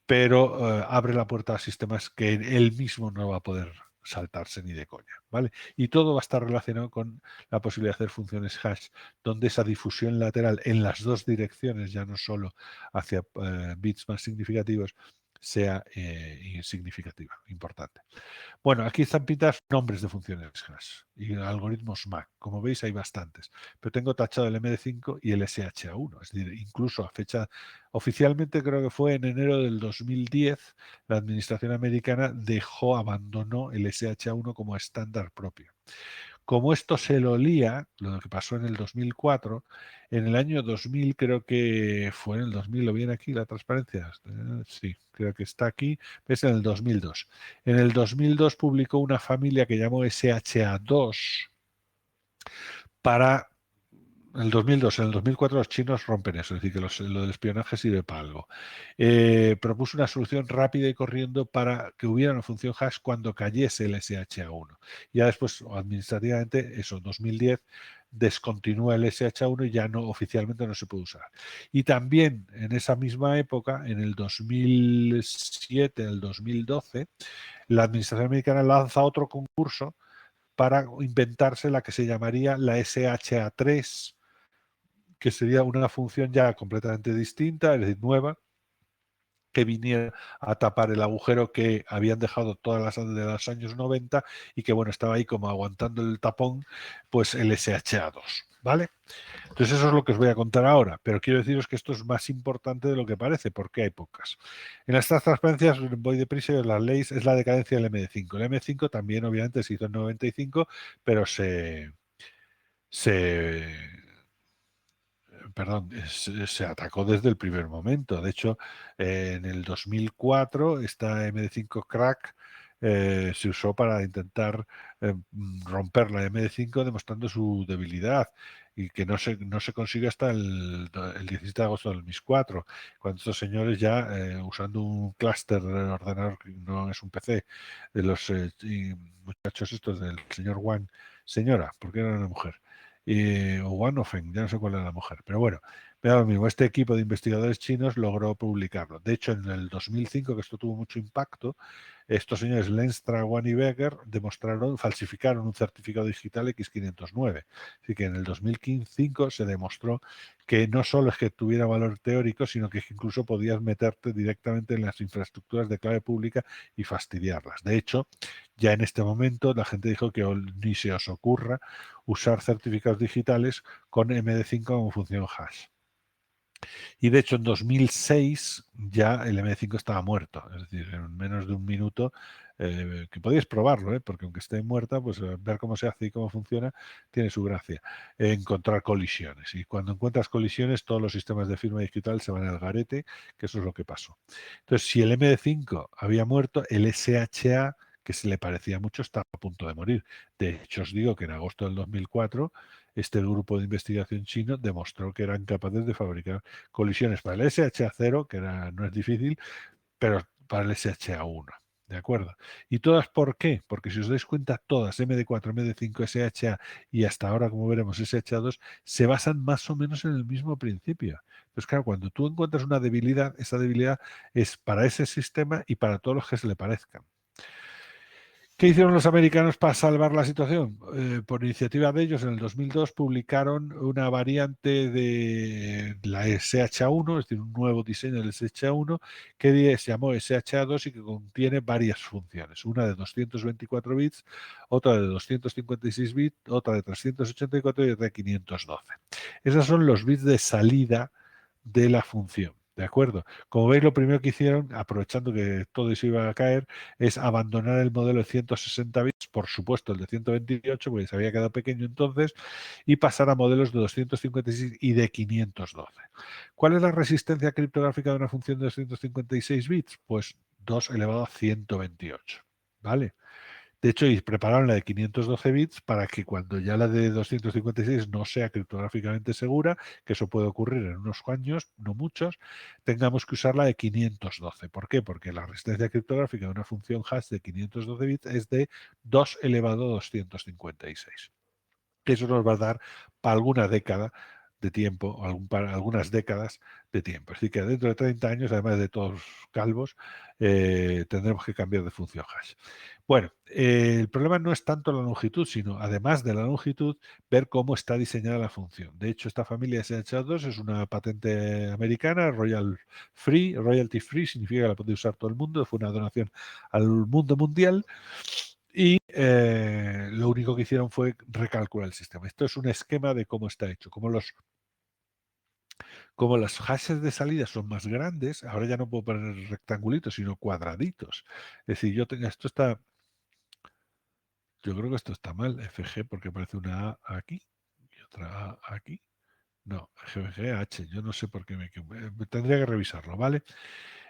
pero abre la puerta a sistemas que él mismo no va a poder saltarse ni de coña, ¿vale? Y todo va a estar relacionado con la posibilidad de hacer funciones hash, donde esa difusión lateral en las dos direcciones, ya no solo hacia bits más significativos, sea significativa, importante. Bueno, aquí están pintados nombres de funciones hash y algoritmos MAC. Como veis hay bastantes, pero tengo tachado el MD5 y el SHA1. Es decir, incluso a fecha, oficialmente creo que fue en enero del 2010, la administración americana abandonó el SHA1 como estándar propio. Como esto se lo lía, lo que pasó en el 2004, en el año 2000, creo que fue en el 2000, ¿lo viene aquí la transparencia? Sí, creo que está aquí, es en el 2002. En el 2002 publicó una familia que llamó SHA2 para en el 2002, en el 2004 los chinos rompen eso, es decir, que lo del espionaje sirve para algo. Propuso una solución rápida y corriendo para que hubiera una función hash cuando cayese el SHA1. Ya después, administrativamente, eso, 2010, descontinúa el SHA-1 y ya no oficialmente no se puede usar. Y también en esa misma época, en el 2007, el 2012, la administración americana lanza otro concurso para inventarse la que se llamaría la SHA-3, que sería una función ya completamente distinta, es decir, nueva, que viniera a tapar el agujero que habían dejado todas las de los años 90 y que, bueno, estaba ahí como aguantando el tapón, pues el SHA-2, ¿vale? Entonces eso es lo que os voy a contar ahora, pero quiero deciros que esto es más importante de lo que parece, porque hay pocas. En estas transparencias, voy deprisa, y las leyes, es la decadencia del MD5. El MD5 también obviamente se hizo en 95, pero se perdón, se atacó desde el primer momento. De hecho, en el 2004, esta MD5 Crack se usó para intentar romper la MD5 demostrando su debilidad y que no se consiguió hasta el 17 de agosto del 2004, cuando estos señores ya usando un clúster de ordenador que no es un PC, de los muchachos estos del señor Wang, señora, porque era una mujer, o Wanofen, ya no sé cuál era la mujer, pero bueno, me da lo mismo. Este equipo de investigadores chinos logró publicarlo. De hecho, en el 2005, que esto tuvo mucho impacto, estos señores Lenstra, Wan y Becker falsificaron un certificado digital X509. Así que en el 2005 se demostró que no solo es que tuviera valor teórico, sino que incluso podías meterte directamente en las infraestructuras de clave pública y fastidiarlas. De hecho, ya en este momento la gente dijo que ni se os ocurra usar certificados digitales con MD5 como función hash. Y de hecho en 2006 ya el MD5 estaba muerto, es decir, en menos de un minuto, que podéis probarlo, porque aunque esté muerta, pues ver cómo se hace y cómo funciona tiene su gracia. Encontrar colisiones. Y cuando encuentras colisiones, todos los sistemas de firma digital se van al garete, que eso es lo que pasó. Entonces, si el MD5 había muerto, el SHA, que se le parecía mucho, está a punto de morir. De hecho, os digo que en agosto del 2004 este grupo de investigación chino demostró que eran capaces de fabricar colisiones para el SHA-0, que no es difícil, pero para el SHA-1. ¿De acuerdo? ¿Y todas por qué? Porque si os dais cuenta, todas, MD4, MD5, SHA y hasta ahora, como veremos, SHA-2, se basan más o menos en el mismo principio. Pues claro, cuando tú encuentras una debilidad, esa debilidad es para ese sistema y para todos los que se le parezcan. ¿Qué hicieron los americanos para salvar la situación? Por iniciativa de ellos, en el 2002 publicaron una variante de la SHA-1, es decir, un nuevo diseño del SHA-1 que se llamó SHA-2 y que contiene varias funciones. Una de 224 bits, otra de 256 bits, otra de 384 y otra de 512. Esos son los bits de salida de la función. ¿De acuerdo? Como veis, lo primero que hicieron, aprovechando que todo eso iba a caer, es abandonar el modelo de 160 bits, por supuesto el de 128, porque se había quedado pequeño entonces, y pasar a modelos de 256 y de 512. ¿Cuál es la resistencia criptográfica de una función de 256 bits? Pues 2 elevado a 128. ¿Vale? De hecho, y prepararon la de 512 bits para que cuando ya la de 256 no sea criptográficamente segura, que eso puede ocurrir en unos años, no muchos, tengamos que usar la de 512. ¿Por qué? Porque la resistencia criptográfica de una función hash de 512 bits es de 2 elevado a 256. Eso nos va a dar para alguna década de tiempo, para algunas décadas de tiempo. Así que dentro de 30 años, además de todos calvos, tendremos que cambiar de función hash. Bueno, el problema no es tanto la longitud, sino además de la longitud, ver cómo está diseñada la función. De hecho, esta familia SH2 es una patente americana, royalty free, significa que la puede usar todo el mundo, fue una donación al mundo mundial. Y lo único que hicieron fue recalcular el sistema. Esto es un esquema de cómo está hecho. Como las hashes de salida son más grandes, ahora ya no puedo poner rectangulitos, sino cuadraditos. Es decir, yo creo que esto está mal, FG, porque parece una A aquí y otra A aquí. No, FG, yo no sé por qué tendría que revisarlo, ¿vale?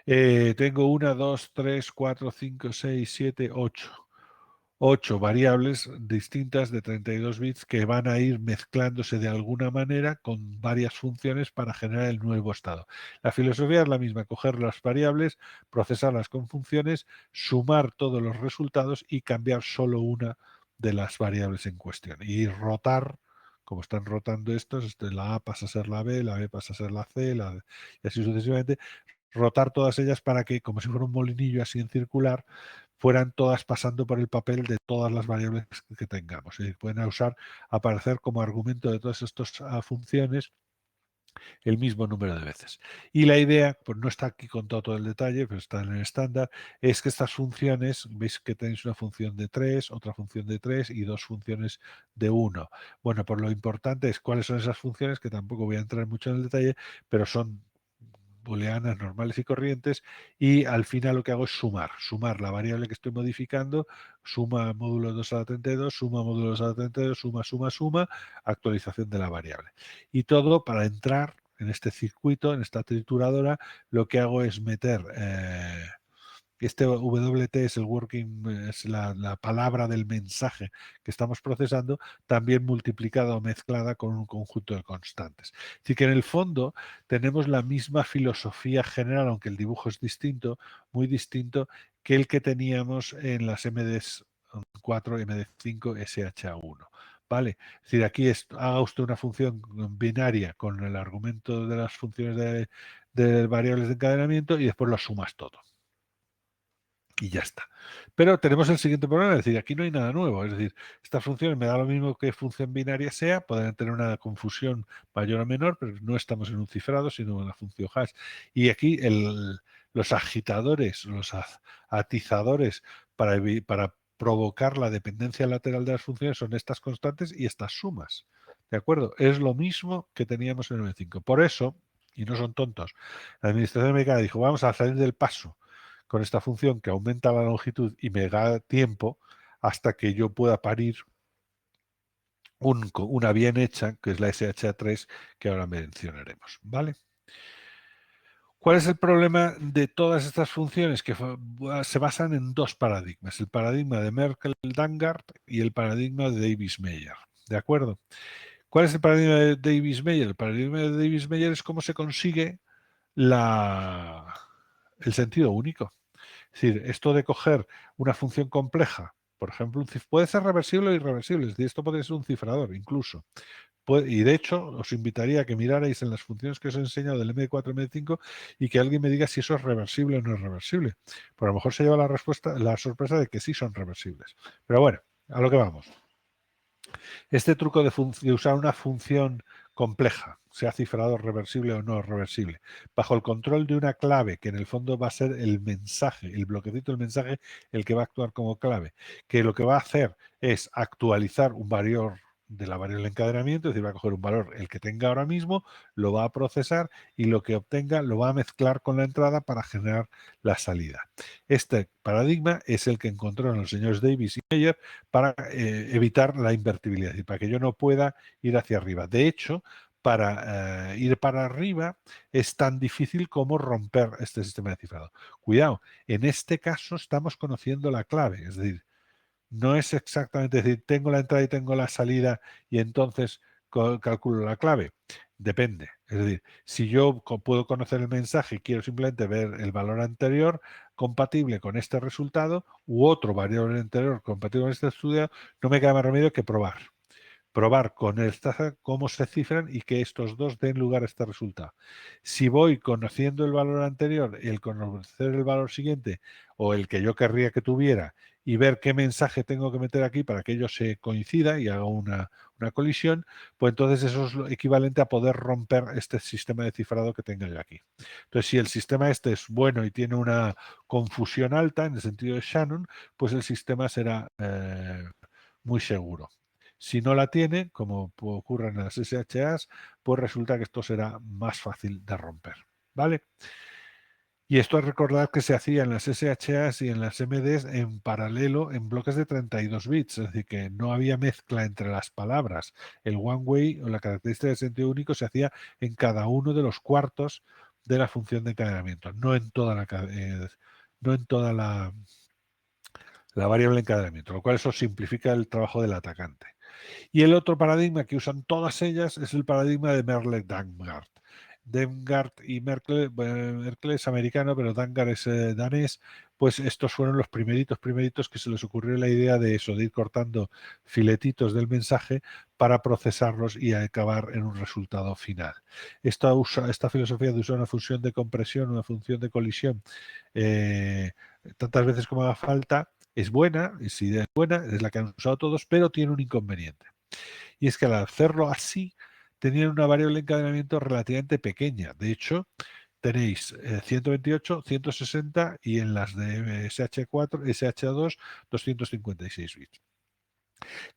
Tengo 1, 2, 3, 4, 5, 6, 7, 8. 8 variables distintas de 32 bits que van a ir mezclándose de alguna manera con varias funciones para generar el nuevo estado. La filosofía es la misma, coger las variables, procesarlas con funciones, sumar todos los resultados y cambiar solo una de las variables en cuestión y rotar como están rotando estos, la A pasa a ser la B pasa a ser la C, y así sucesivamente, rotar todas ellas para que, como si fuera un molinillo así en circular, fueran todas pasando por el papel de todas las variables que tengamos. Y pueden usar, aparecer como argumento de todas estas funciones el mismo número de veces. Y la idea, pues no está aquí contado todo el detalle, pero está en el estándar, es que estas funciones, veis que tenéis una función de 3, otra función de 3 y dos funciones de 1. Bueno, pues lo importante es cuáles son esas funciones, que tampoco voy a entrar mucho en el detalle, pero son booleanas normales y corrientes, y al final lo que hago es sumar la variable que estoy modificando, suma módulo 2 a la 32, suma módulo 2 a la 32, suma, actualización de la variable. Y todo para entrar en este circuito, en esta trituradora, lo que hago es meter este WT es el working, es la palabra del mensaje que estamos procesando, también multiplicada o mezclada con un conjunto de constantes. Así que en el fondo tenemos la misma filosofía general, aunque el dibujo es distinto, muy distinto que el que teníamos en las MD4, MD5, SHA1. ¿Vale? Es decir, aquí haga usted una función binaria con el argumento de las funciones de variables de encadenamiento y después lo sumas todo. Y ya está. Pero tenemos el siguiente problema, es decir, aquí no hay nada nuevo. Es decir, estas funciones me da lo mismo que función binaria sea, podrán tener una confusión mayor o menor, pero no estamos en un cifrado, sino en una función hash. Y aquí los agitadores, los atizadores para provocar la dependencia lateral de las funciones son estas constantes y estas sumas. ¿De acuerdo? Es lo mismo que teníamos en el 9.5. Por eso, y no son tontos, la administración americana dijo, vamos a salir del paso con esta función que aumenta la longitud y me da tiempo hasta que yo pueda parir una bien hecha, que es la SHA3, que ahora mencionaremos. ¿Vale? ¿Cuál es el problema de todas estas funciones? Que se basan en dos paradigmas, el paradigma de Merkel-Dangart y el paradigma de Davis-Meyer. ¿De acuerdo? ¿Cuál es el paradigma de Davis-Meyer? El paradigma de Davis-Meyer es cómo se consigue el sentido único. Es decir, esto de coger una función compleja, por ejemplo, puede ser reversible o irreversible, es decir, esto puede ser un cifrador incluso. Y de hecho, os invitaría a que mirarais en las funciones que os he enseñado del MD4 y MD5 y que alguien me diga si eso es reversible o no es reversible. Por a lo mejor se lleva la sorpresa de que sí son reversibles. Pero bueno, a lo que vamos. Este truco de usar una función compleja, sea cifrador reversible o no reversible, bajo el control de una clave que en el fondo va a ser el mensaje, el bloquecito del mensaje, el que va a actuar como clave, que lo que va a hacer es actualizar un valor de la variable de encadenamiento, es decir, va a coger un valor, el que tenga ahora mismo, lo va a procesar y lo que obtenga lo va a mezclar con la entrada para generar la salida. Este paradigma es el que encontraron los señores Davis y Meyer para evitar la invertibilidad y para que yo no pueda ir hacia arriba. De hecho, para ir para arriba es tan difícil como romper este sistema de cifrado. Cuidado, en este caso estamos conociendo la clave, es decir, no es exactamente decir, tengo la entrada y tengo la salida y entonces calculo la clave. Depende. Es decir, si yo puedo conocer el mensaje y quiero simplemente ver el valor anterior compatible con este resultado u otro variable anterior compatible con este estudio, no me queda más remedio que probar con esta cómo se cifran y que estos dos den lugar a este resultado. Si voy conociendo el valor anterior, el conocer el valor siguiente o el que yo querría que tuviera y ver qué mensaje tengo que meter aquí para que ello se coincida y haga una colisión, pues entonces eso es lo equivalente a poder romper este sistema de cifrado que tenga yo aquí. Entonces, si el sistema este es bueno y tiene una confusión alta en el sentido de Shannon, pues el sistema será muy seguro. Si no la tiene, como ocurre en las SHAs, pues resulta que esto será más fácil de romper. ¿Vale? Y esto es recordar que se hacía en las SHAs y en las MDs en paralelo en bloques de 32 bits, es decir, que no había mezcla entre las palabras. El one way o la característica de sentido único se hacía en cada uno de los cuartos de la función de encadenamiento, no en toda la variable de encadenamiento, lo cual eso simplifica el trabajo del atacante. Y el otro paradigma que usan todas ellas es el paradigma de Merle-Dangart. Dangart y Merkel es americano, pero Dangart es danés, pues estos fueron los primeritos que se les ocurrió la idea de eso, de ir cortando filetitos del mensaje para procesarlos y acabar en un resultado final. Esta filosofía de usar una función de compresión, una función de colisión, tantas veces como haga falta, es buena, si es buena, es la que han usado todos, pero tiene un inconveniente. Y es que al hacerlo así, tenían una variable de encadenamiento relativamente pequeña. De hecho, tenéis 128, 160 y en las de SH4, SH2, 256 bits.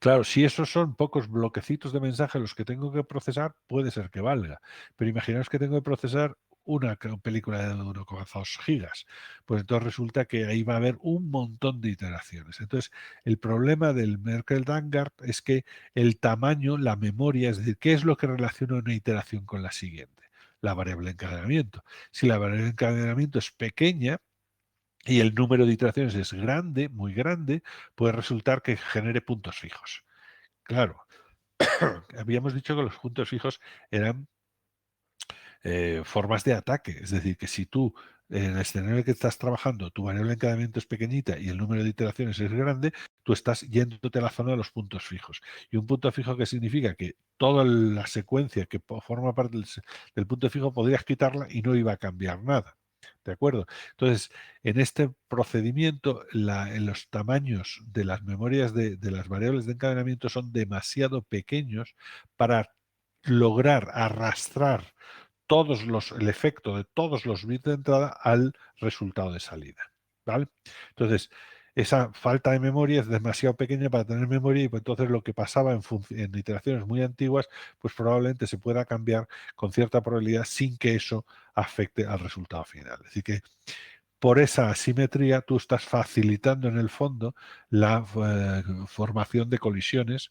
Claro, si esos son pocos bloquecitos de mensaje los que tengo que procesar, puede ser que valga. Pero imaginaos que tengo que procesar una película de 1,2 gigas. Pues entonces resulta que ahí va a haber un montón de iteraciones. Entonces, el problema del Merkle-Dangar es que el tamaño, la memoria, es decir, ¿qué es lo que relaciona una iteración con la siguiente? La variable de encadenamiento. Si la variable de encadenamiento es pequeña, y el número de iteraciones es grande, muy grande, puede resultar que genere puntos fijos. Claro, habíamos dicho que los puntos fijos eran formas de ataque. Es decir, que si tú en el escenario en el que estás trabajando, tu variable de encadenamiento es pequeñita y el número de iteraciones es grande, tú estás yéndote a la zona de los puntos fijos. Y un punto fijo que significa que toda la secuencia que forma parte del punto fijo podrías quitarla y no iba a cambiar nada. ¿De acuerdo? Entonces, en este procedimiento, en los tamaños de las memorias de las variables de encadenamiento son demasiado pequeños para lograr arrastrar el efecto de todos los bits de entrada al resultado de salida. ¿Vale? Entonces, esa falta de memoria es demasiado pequeña para tener memoria y pues entonces lo que pasaba en iteraciones muy antiguas, pues probablemente se pueda cambiar con cierta probabilidad sin que eso afecte al resultado final. Es decir, que por esa asimetría tú estás facilitando en el fondo la formación de colisiones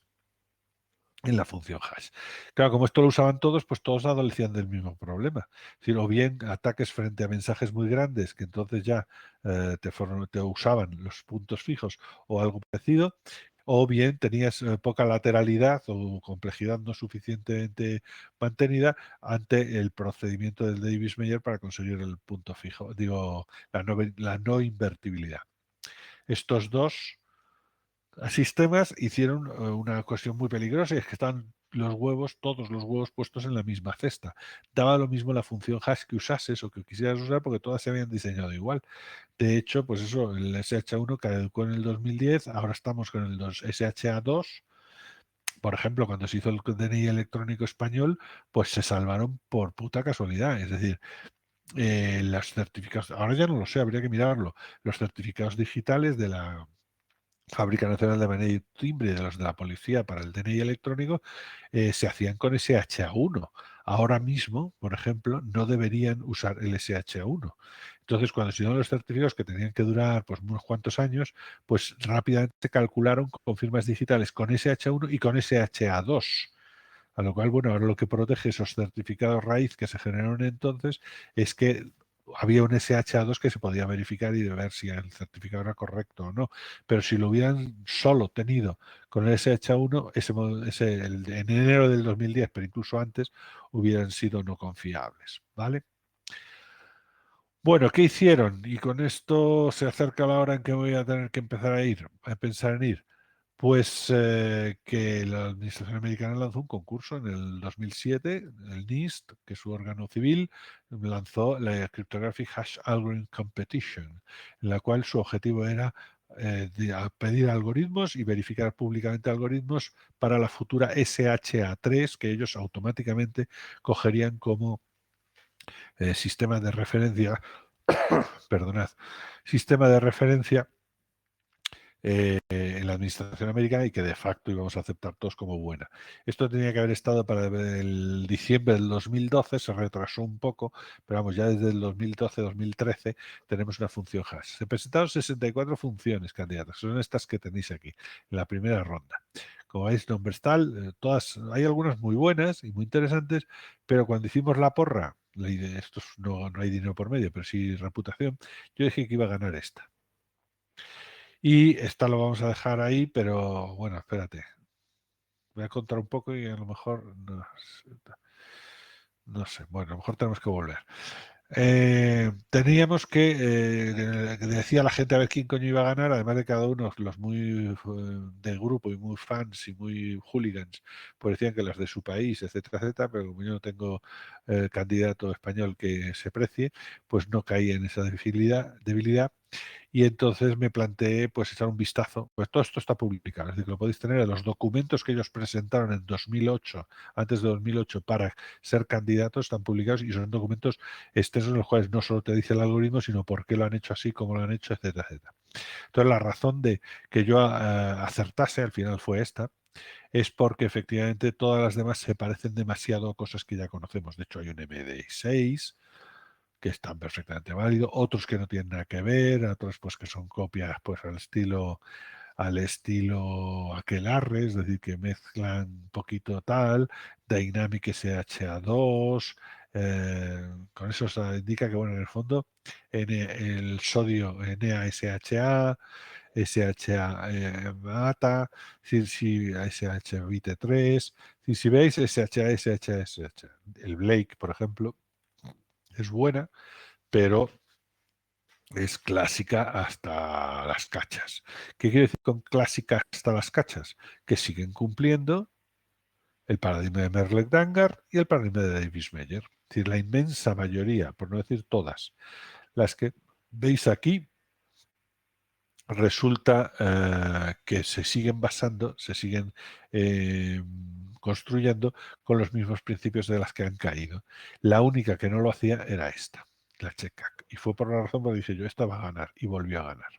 en la función hash. Claro, como esto lo usaban todos, pues todos adolecían del mismo problema. O bien ataques frente a mensajes muy grandes, que entonces ya te usaban los puntos fijos o algo parecido, o bien tenías poca lateralidad o complejidad no suficientemente mantenida ante el procedimiento del Davis-Meyer para conseguir el punto fijo, digo, la no invertibilidad. Estos dos sistemas hicieron una cuestión muy peligrosa y es que estaban todos los huevos puestos en la misma cesta. Daba lo mismo la función hash que usases o que quisieras usar porque todas se habían diseñado igual. De hecho, pues eso, el SH1 caducó en el 2010, ahora estamos con el SHA2. Por ejemplo, cuando se hizo el DNI electrónico español, pues se salvaron por puta casualidad. Es decir, los certificados, ahora ya no lo sé, habría que mirarlo, los certificados digitales de la Fábrica Nacional de Moneda y Timbre de los de la Policía para el DNI electrónico se hacían con SHA1. Ahora mismo, por ejemplo, no deberían usar el SHA1. Entonces, cuando se dieron los certificados que tenían que durar pues unos cuantos años, pues rápidamente se calcularon con firmas digitales con SHA1 y con SHA2. A lo cual, bueno, ahora lo que protege esos certificados raíz que se generaron entonces es que había un SHA2 que se podía verificar y ver si el certificado era correcto o no. Pero si lo hubieran solo tenido con el SHA1, en enero del 2010, pero incluso antes, hubieran sido no confiables. ¿Vale? Bueno, ¿qué hicieron? Y con esto se acerca la hora en que voy a tener que empezar a pensar en ir. Pues que la Administración Americana lanzó un concurso en el 2007, el NIST, que es su órgano civil, lanzó la Cryptographic Hash Algorithm Competition, en la cual su objetivo era pedir algoritmos y verificar públicamente algoritmos para la futura SHA3, que ellos automáticamente cogerían como sistema de referencia, perdonad, sistema de referencia en la administración americana y que de facto íbamos a aceptar todos como buena. Esto tenía que haber estado para el diciembre del 2012, se retrasó un poco, pero vamos, ya desde el 2012-2013 tenemos una función hash. Se presentaron 64 funciones candidatas, son estas que tenéis aquí, en la primera ronda. Como veis, nombres tal, todas, hay algunas muy buenas y muy interesantes, pero cuando hicimos la porra, esto no hay dinero por medio, pero sí reputación, yo dije que iba a ganar esta. Y esta lo vamos a dejar ahí, pero bueno, espérate. Voy a contar un poco y a lo mejor no sé. Bueno, a lo mejor tenemos que volver. Teníamos que decía la gente a ver quién coño iba a ganar, además de cada uno, los muy del grupo y muy fans y muy hooligans, pues decían que los de su país, etcétera, etcétera, pero como yo no tengo candidato español que se precie, pues no caí en esa debilidad. Y entonces me planteé pues echar un vistazo. Pues todo esto está publicado, es decir, que lo podéis tener en los documentos que ellos presentaron en 2008, antes de 2008, para ser candidatos, están publicados y son documentos extensos en los cuales no solo te dice el algoritmo, sino por qué lo han hecho así, cómo lo han hecho, etcétera, etcétera. Entonces la razón de que yo acertase al final fue esta, es porque efectivamente todas las demás se parecen demasiado a cosas que ya conocemos. De hecho, hay un MD6 que están perfectamente válidos, otros que no tienen nada que ver, otros pues que son copias pues al estilo Aquelarre, es decir, que mezclan un poquito tal, Dynamic SHA2, con eso se indica que bueno, en el fondo el sodio NaSHA, SHA Mata, si SH Vite 3, si veis SHA, SHA, el Blake, por ejemplo, es buena, pero es clásica hasta las cachas. ¿Qué quiere decir con clásica hasta las cachas? Que siguen cumpliendo el paradigma de Merle-Dangar y el paradigma de Davis-Meyer. Es decir, la inmensa mayoría, por no decir todas, las que veis aquí, resulta que se siguen basando, se siguen construyendo con los mismos principios de las que han caído. La única que no lo hacía era esta, la Checac. Y fue por la razón que dije yo, esta va a ganar. Y volvió a ganar.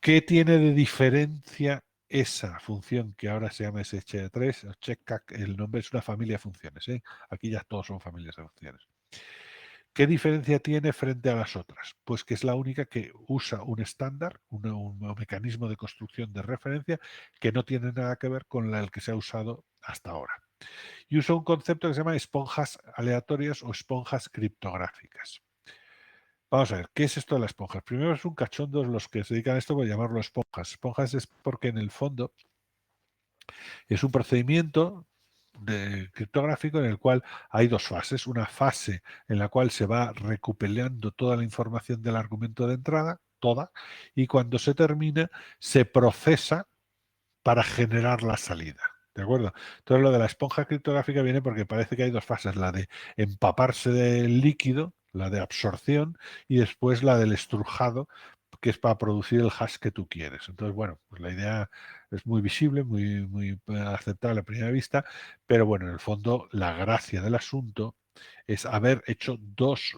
¿Qué tiene de diferencia esa función que ahora se llama SH3? Checac, el nombre es una familia de funciones. Aquí ya todos son familias de funciones. ¿Qué diferencia tiene frente a las otras? Pues que es la única que usa un estándar, un mecanismo de construcción de referencia que no tiene nada que ver con el que se ha usado hasta ahora. Y usa un concepto que se llama esponjas aleatorias o esponjas criptográficas. Vamos a ver, ¿qué es esto de las esponjas? Primero es un cachondo los que se dedican a esto por llamarlo esponjas. Esponjas es porque en el fondo es un procedimiento criptográfico en el cual hay dos fases. Una fase en la cual se va recuperando toda la información del argumento de entrada, toda, y cuando se termina se procesa para generar la salida. ¿De acuerdo? Entonces lo de la esponja criptográfica viene porque parece que hay dos fases, la de empaparse del líquido, la de absorción, y después la del estrujado, que es para producir el hash que tú quieres. Entonces, bueno, pues la idea es muy visible, muy aceptable a primera vista, pero bueno, en el fondo la gracia del asunto es haber hecho dos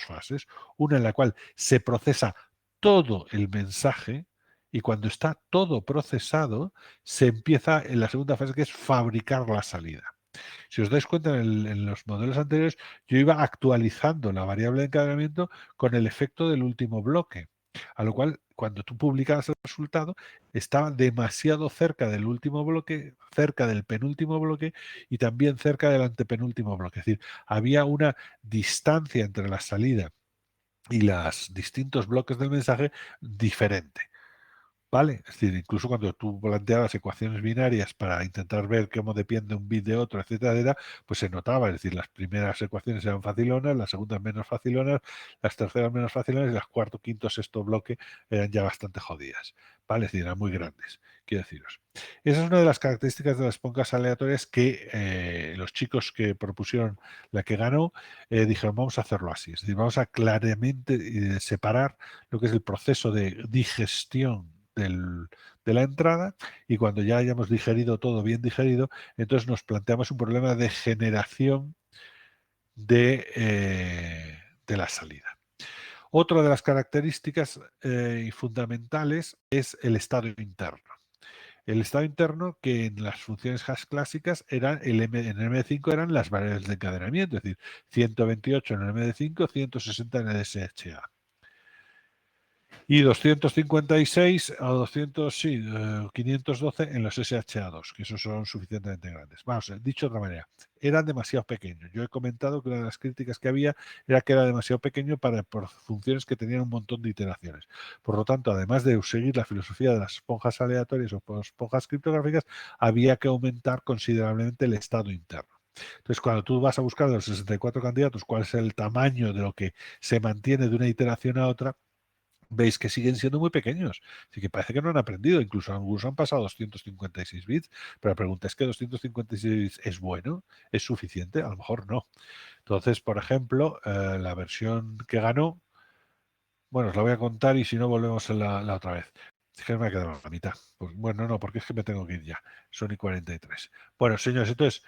fases, una en la cual se procesa todo el mensaje y cuando está todo procesado se empieza en la segunda fase, que es fabricar la salida. Si os dais cuenta, en los modelos anteriores yo iba actualizando la variable de encadenamiento con el efecto del último bloque. A lo cual, cuando tú publicabas el resultado, estaba demasiado cerca del último bloque, cerca del penúltimo bloque y también cerca del antepenúltimo bloque. Es decir, había una distancia entre la salida y los distintos bloques del mensaje diferente. ¿Vale? Es decir, incluso cuando tú planteabas ecuaciones binarias para intentar ver cómo depende un bit de otro, etcétera, etcétera, pues se notaba. Es decir, las primeras ecuaciones eran facilonas, las segundas menos facilonas, las terceras menos facilonas y las cuarto, quinto, sexto bloque eran ya bastante jodidas. ¿Vale? Es decir, eran muy grandes, quiero deciros. Esa es una de las características de las esponjas aleatorias que los chicos que propusieron la que ganó dijeron, vamos a hacerlo así. Es decir, vamos a claramente separar lo que es el proceso de digestión de la entrada y cuando ya hayamos digerido todo bien digerido, entonces nos planteamos un problema de generación de la salida. Otra de las características fundamentales es el estado interno. El estado interno que en las funciones hash clásicas eran en el MD5 eran las variables de encadenamiento, es decir, 128 en el MD5, 160 en el SHA. Y 256 a 200, sí, 512 en los SHA2, que esos son suficientemente grandes. Vamos, dicho de otra manera, eran demasiado pequeños. Yo he comentado que una de las críticas que había era que era demasiado pequeño por funciones que tenían un montón de iteraciones. Por lo tanto, además de seguir la filosofía de las esponjas aleatorias o esponjas criptográficas, había que aumentar considerablemente el estado interno. Entonces, cuando tú vas a buscar de los 64 candidatos cuál es el tamaño de lo que se mantiene de una iteración a otra, veis que siguen siendo muy pequeños. Así que parece que no han aprendido. Incluso algunos han pasado 256 bits. Pero la pregunta es que 256 es bueno, es suficiente. A lo mejor no. Entonces, por ejemplo, la versión que ganó, bueno, os la voy a contar y si no volvemos a la otra vez. Es que me ha quedado a la mitad. Pues, bueno, no, porque es que me tengo que ir ya. Son y 43. Bueno, señores, entonces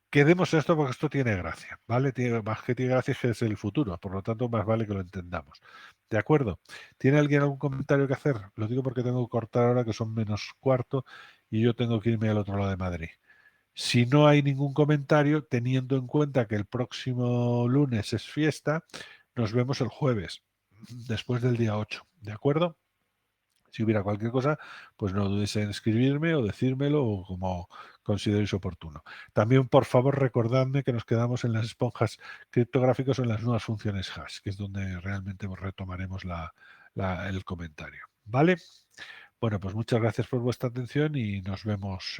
quedemos esto porque esto tiene gracia, ¿vale? Más que tiene gracia es que es el futuro, por lo tanto más vale que lo entendamos. ¿De acuerdo? ¿Tiene alguien algún comentario que hacer? Lo digo porque tengo que cortar ahora que son menos cuarto y yo tengo que irme al otro lado de Madrid. Si no hay ningún comentario, teniendo en cuenta que el próximo lunes es fiesta, nos vemos el jueves, después del día 8, ¿de acuerdo? Si hubiera cualquier cosa, pues no dudéis en escribirme o decírmelo o como consideréis oportuno. También, por favor, recordadme que nos quedamos en las esponjas criptográficas o en las nuevas funciones hash, que es donde realmente retomaremos el comentario. ¿Vale? Bueno, pues muchas gracias por vuestra atención y nos vemos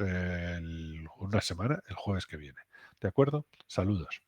una semana, el jueves que viene. ¿De acuerdo? Saludos.